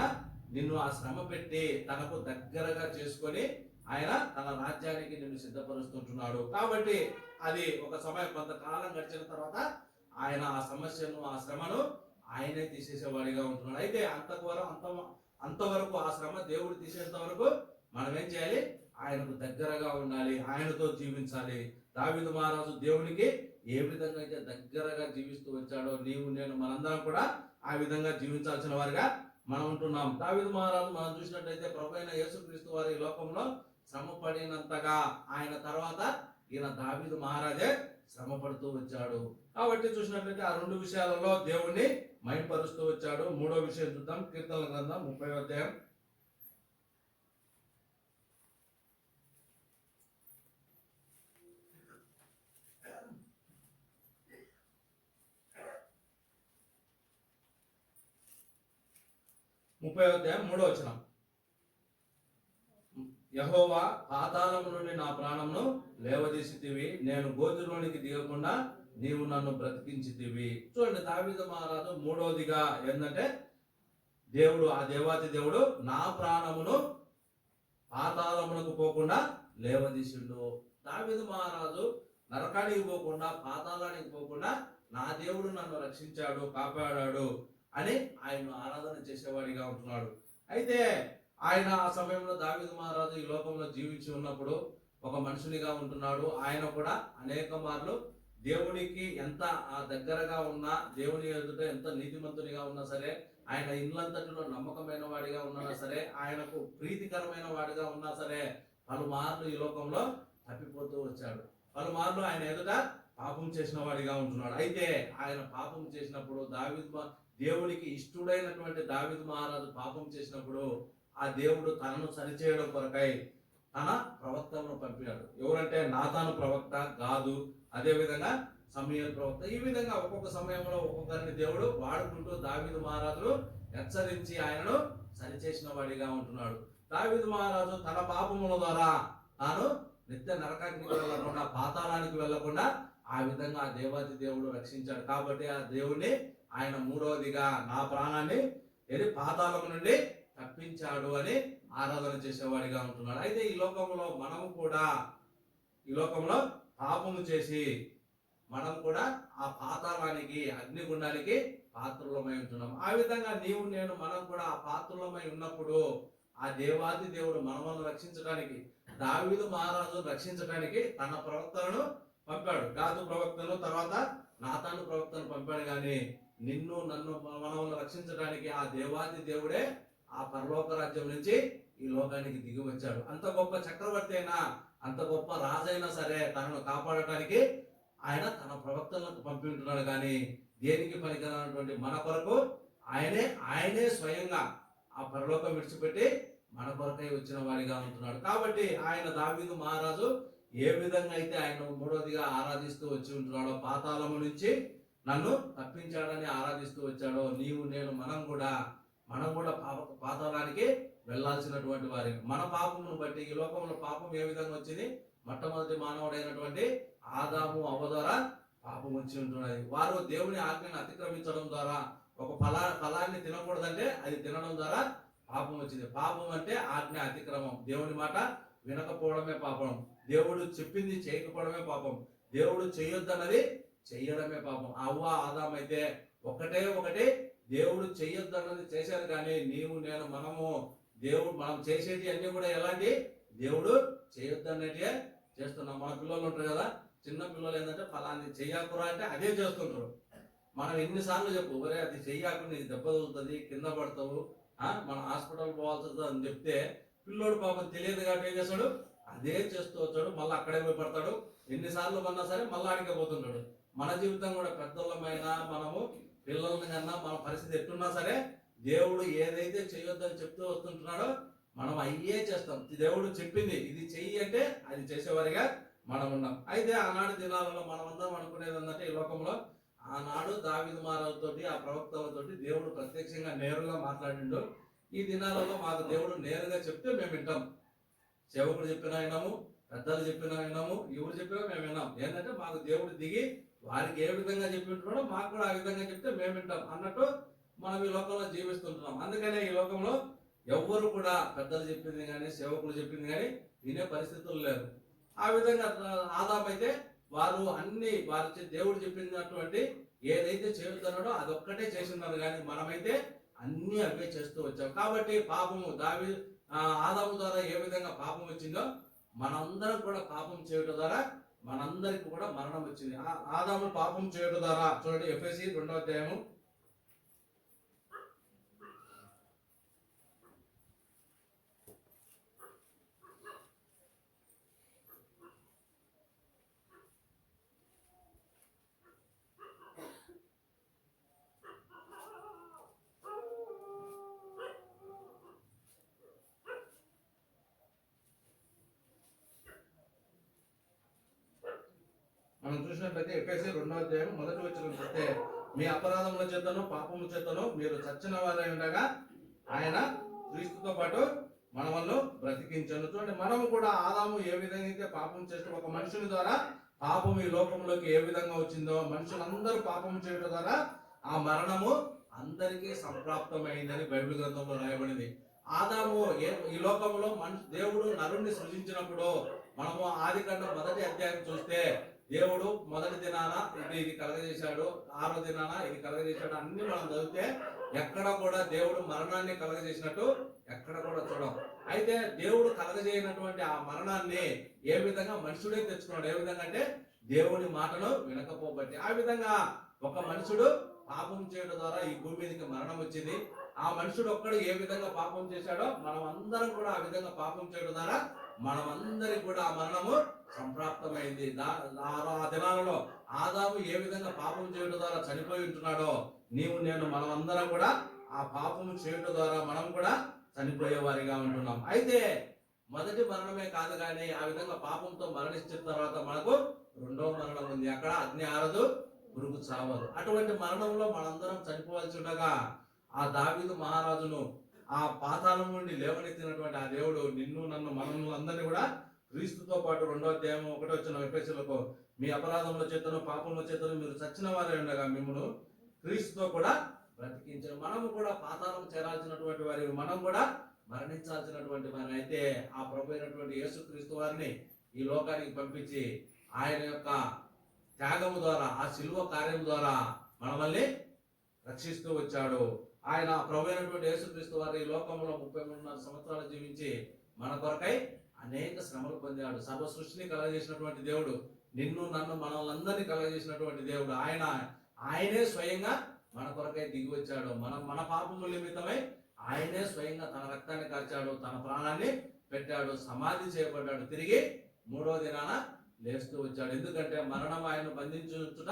నిన్ను ఆ శ్రమ పెట్టి తనకు దగ్గరగా చేసుకొని ఆయన తన రాజ్యానికి నిన్ను సిద్ధపరుస్తుంటున్నాడు. కాబట్టి అది ఒక సమయం కొంతకాలం గడిచిన తర్వాత ఆయన ఆ సమస్యను, ఆ శ్రమను ఆయనే తీసేసేవాడిగా ఉంటున్నాడు. అయితే అంతవరకు ఆ శ్రమ దేవుడు తీసేంత వరకు మనం ఏం చేయాలి, ఆయనకు దగ్గరగా ఉండాలి, ఆయనతో జీవించాలి. దావీదు మహారాజు దేవునికి ఏ విధంగా అయితే దగ్గరగా జీవిస్తూ వచ్చాడో నీవు నేను మనందరం కూడా ఆ విధంగా జీవించాల్సిన వారిగా మనం ఉంటున్నాం. దావీదు మహారాజు మనం చూసినట్లయితే ప్రభువైన యేసుక్రీస్తు వారి లోకంలో శ్రమ పడినంతగా ఆయన తర్వాత ఈయన దావీదు మహారాజే శ్రమ పడుతూ వచ్చాడు. కాబట్టి చూసినట్లయితే ఆ 2 విషయాలలో దేవుణ్ణి మహిమపరుస్తూ వచ్చాడు. 3వ విషయం చూద్దాం, కీర్తనల గ్రంథం 30వ అధ్యాయం 30వ అధ్యాయం 3వ వచనం, యెహోవా, పాతాళము నుండి నా ప్రాణమును లేవదీసితివి, నేను గోతిలోనికి దిగకుండా నీవు నన్ను బ్రతికించితివి. చూడండి, దావీదు మహారాజు 3వదిగా ఏంటంటే ఆ దేవాతి దేవుడు నా ప్రాణమును పాతాళమునకు పోకుండా లేవదీసిండు. దావీదు మహారాజు నరకానికి పోకుండా పాతాళానికి పోకుండా నా దేవుడు నన్ను రక్షించాడు, కాపాడాడు అని ఆయన ఆరాధన చేసేవాడిగా ఉంటున్నాడు. అయితే ఆయన ఆ సమయంలో దావీదు మహారాజు ఈ లోకంలో జీవించి ఉన్నప్పుడు ఒక మనుషునిగా ఉంటున్నాడు. ఆయన కూడా అనేక మార్లు దేవునికి ఎంత దగ్గరగా ఉన్నా, దేవుని ఎదుట ఎంత నీతిమంతునిగా ఉన్నా సరే, ఆయన ఇల్లంతటిలో నమ్మకమైన వాడిగా ఉన్నా సరే, ఆయనకు ప్రీతికరమైన వాడిగా ఉన్నా సరే, పలుమార్లు ఈ లోకంలో తప్పిపోతూ వచ్చాడు. పలుమార్లు ఆయన ఎదుట పాపం చేసిన వాడిగా ఉంటున్నాడు. అయితే ఆయన పాపం చేసినప్పుడు దేవునికి ఇష్టడైనటువంటి దావీదు మహారాజు పాపం చేసినప్పుడు ఆ దేవుడు తనను సరిచేయడం కొరకై తన ప్రవక్తలను పంపాడు. ఎవరంటే నాతాను ప్రవక్త, గాదు, అదే విధంగా సమూయేలు ప్రవక్త. ఈ విధంగా ఒక్కొక్క సమయంలో ఒక్కొక్కరిని దేవుడు వాడుకుంటూ దావీదు మహారాజు హెచ్చరించి ఆయనను సరిచేసిన వాడిగా ఉంటున్నాడు. దావీదు మహారాజు తన పాపముల ద్వారా తాను నిత్య నరకానికి వెళ్ళకుండా, పాతాళానికి వెళ్ళకుండా ఆ విధంగా ఆ దేవాది దేవుడు రక్షించాడు. కాబట్టి ఆ దేవుణ్ణి ఆయన మూడవదిగా నా ప్రాణాన్ని పాతాళం నుండి తప్పించాడు అని ఆరాధన చేసేవాడిగా ఉంటున్నాడు. అయితే ఈ లోకంలో మనము కూడా ఈ లోకంలో పాపము చేసి మనం కూడా ఆ పాతాళానికి, అగ్నిగుండానికి పాత్రులమై ఉంటున్నాం. ఆ విధంగా నీవు నేను మనం కూడా ఆ పాత్రులమై ఉన్నప్పుడు ఆ దేవాది దేవుడు మనల్ని రక్షించడానికి, దావీదు మహారాజు రక్షించడానికి తన ప్రవక్తలను పంపాడు. గాదు ప్రవక్తను, తర్వాత నాతాను ప్రవక్తను పంపాడు. కానీ నిన్ను నన్ను మనల్ని రక్షించడానికి ఆ దేవాది దేవుడే ఆ పరలోక రాజ్యం నుంచి ఈ లోకానికి దిగి వచ్చాడు. అంత గొప్ప చక్రవర్తి అయినా, అంత గొప్ప రాజైనా సరే తనను కాపాడటానికి ఆయన తన ప్రవక్తలను పంపి ఉంటున్నాడు. కానీ దేనికి పనికిరానటువంటి మన కొరకు ఆయనే స్వయంగా ఆ పరలోకం విడిచిపెట్టి మన కొరకై వచ్చిన వాడిగా ఉంటున్నాడు. కాబట్టి ఆయన దావీదు మహారాజు ఏ విధంగా అయితే ఆయన మూడవదిగా ఆరాధిస్తూ వచ్చి ఉంటున్నాడో, పాతాళము నుంచి నన్ను తప్పించాడని ఆరాధిస్తూ వచ్చాడో, నీవు నేను మనం కూడా పాతాళానికి వెళ్లాల్సినటువంటి వారి. మన పాపమును బట్టి ఈ లోకంలో పాపం ఏ విధంగా వచ్చింది? మొట్టమొదటి మానవుడైనటువంటి ఆదాము అవ్వ ద్వారా పాపం వచ్చి ఉంటున్నది. వారు దేవుని ఆజ్ఞను అతిక్రమించడం ద్వారా, ఒక ఫలాన్ని తినకూడదంటే అది తినడం ద్వారా పాపం వచ్చింది. పాపం అంటే ఆజ్ఞ అతిక్రమం. దేవుని మాట వినకపోవడమే పాపం. దేవుడు చెప్పింది చేయకపోవడమే పాపం. దేవుడు చేయొద్దన్నది చెయ్యడమే పాపం. అవ్వ ఆదాం అయితే ఒకటే దేవుడు చెయ్యొద్దన్నది చేశారు. కానీ నీవు నేను మనం చేసేది అన్ని కూడా ఎలాంటి దేవుడు చేయొద్దన్నట్టే చేస్తున్నాం. మన పిల్లలు ఉంటారు కదా, చిన్న పిల్లలు ఏంటంటే ఫలాన్ని చెయ్యకురా అంటే అదే చేస్తుంటారు. మనం ఎన్నిసార్లు చెప్పు, ఒరే అది చెయ్యకు, నీకు దెబ్బ తగులుతుంది, కింద పడతావు, మన హాస్పిటల్ పోవాల్సి వస్తుంది అని చెప్తే పిల్లోడు పాపం తెలియదు కాబట్టి ఏం చేస్తాడు? అదే చేస్తూ వచ్చాడు, మళ్ళీ అక్కడే పోయి పడతాడు. ఎన్నిసార్లు పడినా సరే మళ్ళీ ఆడికే పోతుంటాడు. మన జీవితం కూడా పెద్దోళ్ళమైనా, మనము పిల్లలని కన్నా మన పరిస్థితి ఎట్టున్నా సరే దేవుడు ఏదైతే చేయొద్దని చెప్తూ వస్తుంటున్నాడో మనం అయ్యే చేస్తాం. దేవుడు చెప్పింది ఇది చెయ్యి అంటే అది చేసేవారిగా మనం ఉన్నాం. అయితే ఆనాడు దినాలలో మనమందరం అనుకునేది ఏంటంటే, ఈ లోకంలో ఆనాడు దావీదు మహారాజుతోటి, ఆ ప్రవక్తలతోటి దేవుడు ప్రత్యక్షంగా నేరుగా మాట్లాడిండు. ఈ దినాలలో మాకు దేవుడు నేరుగా చెప్తే మేము వింటాం. సేవకుడు చెప్పినా విన్నాము, పెద్దలు చెప్పినా విన్నాము, ఎవరు చెప్పినా మేము విన్నాం. ఏంటంటే మాకు దేవుడు దిగి వారికి ఏ విధంగా చెప్పి ఉంటున్నాడో మాకు కూడా ఆ విధంగా చెప్తే మేము వింటాం అన్నట్టు మనం ఈ లోకంలో జీవిస్తుంటున్నాం. అందుకనే ఈ లోకంలో ఎవ్వరు కూడా పెద్దలు చెప్పింది కానీ, సేవకులు చెప్పింది కానీ వినే పరిస్థితులు లేరు. ఆ విధంగా ఆదాము అయితే వారు దేవుడు చెప్పినటువంటి ఏదైతే చేస్తున్నాడో అదొక్కటే చేస్తున్నారు. కానీ మనమైతే అన్ని అవే చేస్తూ వచ్చాం. కాబట్టి పాపము ఆదాము ద్వారా ఏ విధంగా పాపం వచ్చిందో మనందరం కూడా పాపం చేయడం ద్వారా మనందరికి కూడా మరణం వచ్చింది. ఆదాము పాపం చేయడం ద్వారా చూడండి, ఎఫెసీ 2వ అధ్యాయము 2వ అధ్యాయం 1వ వచనం చూస్తే, మీ అపరాధముల చేతను పాపముల చేతను మీరు చచ్చిన వారై ఉండగా ఆయన క్రీస్తుతో పాటు మనల్ని బ్రతికించను. చూడండి, మనము కూడా ఆదాము ఏ విధంగా అయితే పాపం చేస్తూ ఒక మనుషుని ద్వారా పాపం ఈ లోకంలోకి ఏ విధంగా వచ్చిందో, మనుషులందరూ పాపం చేయడం ద్వారా ఆ మరణము అందరికీ సంప్రాప్తమైందని బైబిల్ గ్రంథంలో రాయబడింది. ఆదాము ఈ లోకంలో దేవుడు నరుణ్ణి సృజించినప్పుడు మనము ఆదికాండం 1వ అధ్యాయం చూస్తే దేవుడు మొదటి దినాన ఇది కలగజేశాడు, 6వ దినాన ఇది కలగజేశాడు అన్ని మనం చదివితే ఎక్కడ కూడా దేవుడు మరణాన్ని కలగజేసినట్టు ఎక్కడ కూడా చూడం. అయితే దేవుడు కలగజేయనటువంటి ఆ మరణాన్ని ఏ విధంగా మనుషుడే తెచ్చుకున్నాడు. ఏ విధంగా అంటే దేవుని మాటను వినకపోబట్టి. ఆ విధంగా ఒక మనుషుడు పాపం చేయడం ద్వారా ఈ భూమి మీదకి మరణం వచ్చింది. ఆ మనుషుడు ఒక్కడు ఏ విధంగా పాపం చేశాడో మనం అందరం కూడా ఆ విధంగా పాపం చేయడం ద్వారా మనమందరికి కూడా ఆ మరణము సంప్రాప్తమైంది. ఆ దినాలలో ఆదాము ఏ విధంగా పాపం చేయడం ద్వారా చనిపోయి ఉంటున్నాడో నీవు నేను మనమందరం కూడా ఆ పాపము చేయడం ద్వారా మనం కూడా చనిపోయే వారిగా ఉంటున్నాం. అయితే మొదటి మరణమే కాదు కానీ ఆ విధంగా పాపంతో మరణించిన తర్వాత మనకు రెండవ మరణం ఉంది. అక్కడ అగ్ని ఆరదు, పురుగు చావదు. అటువంటి మరణంలో మనందరం చనిపోవాల్సి ఉండగా ఆ దావీదు మహారాజును ఆ పాతాళం నుండి లేవనెత్తినటువంటి ఆ దేవుడు నిన్ను నన్ను మనల్ని అందరినీ కూడా క్రీస్తుతో పాటు 2వ అధ్యాయం 1వ వచనం ఎఫెసీయులకు మీ అపరాధముల చేతను పాపముల చేతను మీరు చచ్చిన వారే ఉండగా మిమ్మును క్రీస్తుతో కూడా బ్రతికించిన. మనము కూడా పాతాళం చేరాల్సినటువంటి వారి, మనం కూడా మరణించాల్సినటువంటి వారిని. అయితే ఆ ప్రభు అయినటువంటి యేసుక్రీస్తు వారిని ఈ లోకానికి పంపించి ఆయన యొక్క త్యాగము ద్వారా, ఆ శిలువ కార్యం ద్వారా మనల్ని రక్షిస్తూ వచ్చాడు. ఆయన ప్రభు అయినటువంటి యేసుక్రీస్తు వారు ఈ లోకంలో 33 సంవత్సరాలు జీవించి మన కొరకై అనేక శ్రమలు పొందాడు. సర్వ సృష్టిని కలగజేసినటువంటి దేవుడు, నిన్ను నన్ను మనల్ని కలగజేసినటువంటి దేవుడు ఆయనే స్వయంగా మన కొరకై దిగి వచ్చాడు. మన పాపముల నిమిత్తమై ఆయనే స్వయంగా తన రక్తాన్ని కార్చాడు, తన ప్రాణాన్ని పెట్టాడు, సమాధి చేయబడ్డాడు, తిరిగి 3వ దినాన లేస్తూ వచ్చాడు. ఎందుకంటే మరణం ఆయన్ను బంధించి ఉంచుట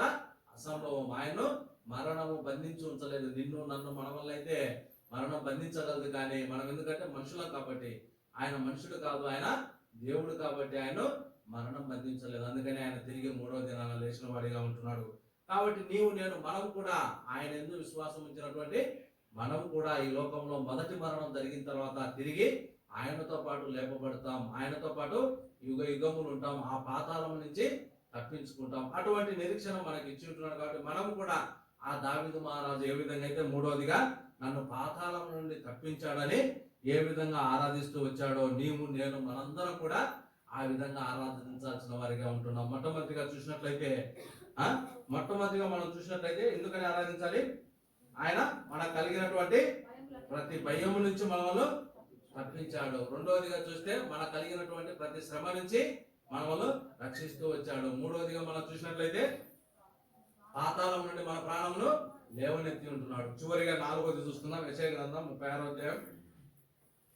అసంభవం. ఆయన్ను మరణము బంధించి ఉంచలేదు. నిన్ను నన్ను మన వల్ల అయితే మరణం బంధించగలదు కానీ మనం ఎందుకంటే మనుషులం కాబట్టి. ఆయన మనుషుడు కాదు, ఆయన దేవుడు కాబట్టి ఆయన మరణం బంధించలేదు. అందుకని ఆయన తిరిగి 3వ దినాన లేచిన వాడిగా ఉంటున్నాడు. కాబట్టి నీవు నేను మనం కూడా ఆయన యందు విశ్వాసం ఉంచినటువంటి మనం కూడా ఈ లోకంలో మొదటి మరణం జరిగిన తర్వాత తిరిగి ఆయనతో పాటు లేపబడతాం, ఆయనతో పాటు యుగ యుగములు ఉంటాం, ఆ పాతాళం నుంచి తప్పించుకుంటాం. అటువంటి నిరీక్షణ మనకి ఇచ్చి ఉంటున్నాడు. కాబట్టి మనం కూడా ఆ దావీదు మహారాజు ఏ విధంగా అయితే 3వదిగా నన్ను పాతాళం నుండి తప్పించాడని ఏ విధంగా ఆరాధిస్తూ వచ్చాడో నీవు నేను మనందరం కూడా ఆ విధంగా ఆరాధించాల్సిన వారిగా ఉంటున్నాం. మొట్టమొదటిగా మనం చూసినట్లయితే ఎందుకని ఆరాధించాలి? ఆయన మనకు కలిగినటువంటి ప్రతి భయము నుంచి మనల్ని తప్పించాడు. 2వదిగా చూస్తే మనకు కలిగినటువంటి ప్రతి శ్రమ నుంచి మనల్ని రక్షిస్తూ వచ్చాడు. 3వదిగా మనం చూసినట్లయితే పాతాళం నుండి మన ప్రాణమును లేవనెత్తి ఉంటున్నాడు. చివరిగా 4వది చూస్తున్నాం. యెషయా గ్రంథం 36వ అధ్యాయం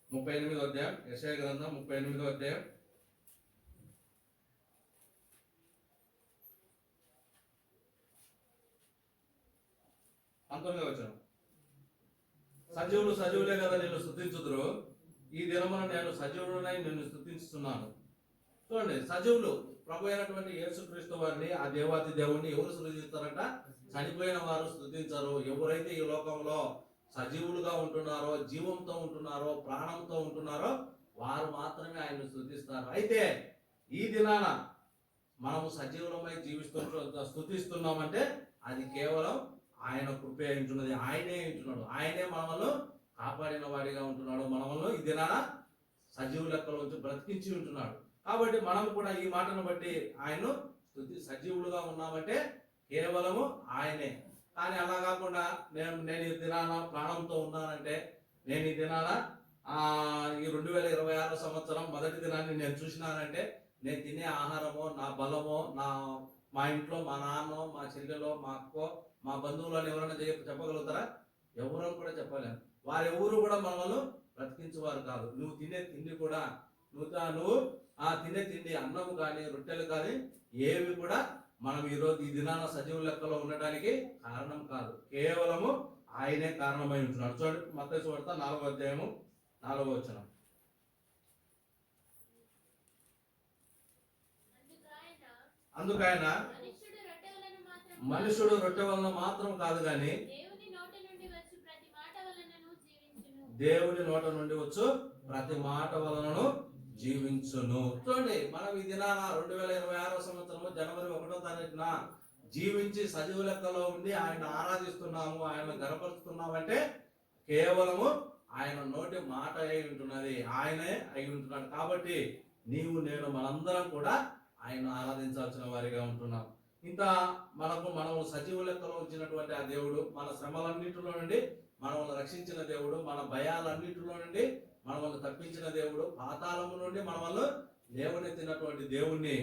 38వ అధ్యాయం. యెషయా గ్రంథం 38వ అధ్యాయం 19వ వచనం. సజీవులే కదా నిన్ను స్తుతించుదురు, ఈ దినమున నేను సజీవుడనై నిన్ను స్తుతించుతున్నాను. చూడండి, సజీవులు ప్రభు అయినటువంటి యేసుక్రీస్తు వారిని, ఆ దేవాది దేవుణ్ణి ఎవరు సృజిస్తారంట? చనిపోయిన వారు స్తుతించరు. ఎవరైతే ఈ లోకంలో సజీవులుగా ఉంటున్నారో, జీవంతో ఉంటున్నారో, ప్రాణంతో ఉంటున్నారో వారు మాత్రమే ఆయన్ను స్తుతిస్తారు. అయితే ఈ దినాన మనము సజీవులమై స్తుతిస్తున్నామంటే అది కేవలం ఆయన కృపే ఉంటున్నది. ఆయనే ఉంటున్నాడు, ఆయనే మనల్ని కాపాడిన వాడిగా ఉంటున్నాడు, మనల్ని ఈ దినాన సజీవు లెక్కలో ఉంచి బ్రతికించి ఉంటున్నాడు. కాబట్టి మనం కూడా ఈ మాటను బట్టి ఆయన్ను సజీవులుగా ఉన్నామంటే కేవలము ఆయనే. కానీ అలా కాకుండా నేను ఈ దినాన ప్రాణంతో ఉన్నానంటే, నేను ఈ దినాన ఈ 2026 సంవత్సరం మొదటి దినాన్ని నేను చూసినానంటే, నేను తినే ఆహారమో, నా బలమో, మా ఇంట్లో మా నాన్న, మా చెల్లెలో, మా అక్కో, మా బంధువులను ఎవరైనా చెప్పగలుగుతారా? ఎవరూ కూడా చెప్పలేము. వారెవరు కూడా మనల్ని బ్రతికించేవారు కాదు. నువ్వు తినే తిండి కూడా, నువ్వు తినే తిండి, అన్నము కానీ రొట్టెలు కానీ ఏవి కూడా మనం ఈరోజు ఈ దినాన సజీవ లెక్కలో ఉండడానికి కారణం కాదు, కేవలము ఆయనే కారణమై ఉంటున్నాడు. చూడండి, మత్తయి సువార్త 4వ అధ్యాయము 4వ వచనం. అందుకైన మనుషుడు రొట్టె వలన మాత్రం కాదు గాని దేవుని నోట నుండి వచ్చు ప్రతి మాట వలనను జీవించును. చూడండి, మనం ఈ దినాన 2026 సంవత్సరము జనవరి 1వ తారీఖున జీవించి సజీవ లెక్కలో ఉండి ఆయన ఆరాధిస్తున్నాము, ఆయన గనపరుస్తున్నామంటే కేవలము ఆయన నోటి మాట అయి ఉంటున్నది, ఆయనే అయి ఉంటున్నాడు. కాబట్టి నీవు నేను మనందరం కూడా ఆయన ఆరాధించాల్సిన వారిగా ఉంటున్నాం. ఇంత మనము సజీవ లెక్కలో ఉంచినటువంటి ఆ దేవుడు, మన శ్రమలన్నింటిలో నుండి మనల్ని రక్షించిన దేవుడు, మన భయాలన్నింటిలో నుండి మనల్ని తప్పించిన దేవుడు, పాతాళము నుండి మనల్ని లేవనెత్తినటువంటి దేవుణ్ణి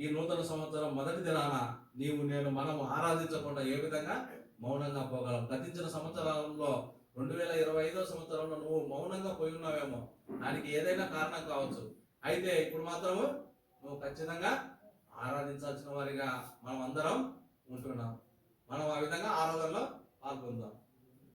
ఈ నూతన సంవత్సరం మొదటి దినాన నీవు నేను మనము ఆరాధించకుండా ఏ విధంగా మౌనంగా పోగలం? గతించిన సంవత్సరంలో 2025 సంవత్సరంలో నువ్వు మౌనంగా పోయి ఉన్నావేమో, దానికి ఏదైనా కారణం కావచ్చు. అయితే ఇప్పుడు మాత్రము నువ్వు ఖచ్చితంగా ఆరాధించాల్సిన వారిగా మనం అందరం ఉంటున్నాం. మనం ఆ విధంగా ఆరాధనలో పాల్గొందాం.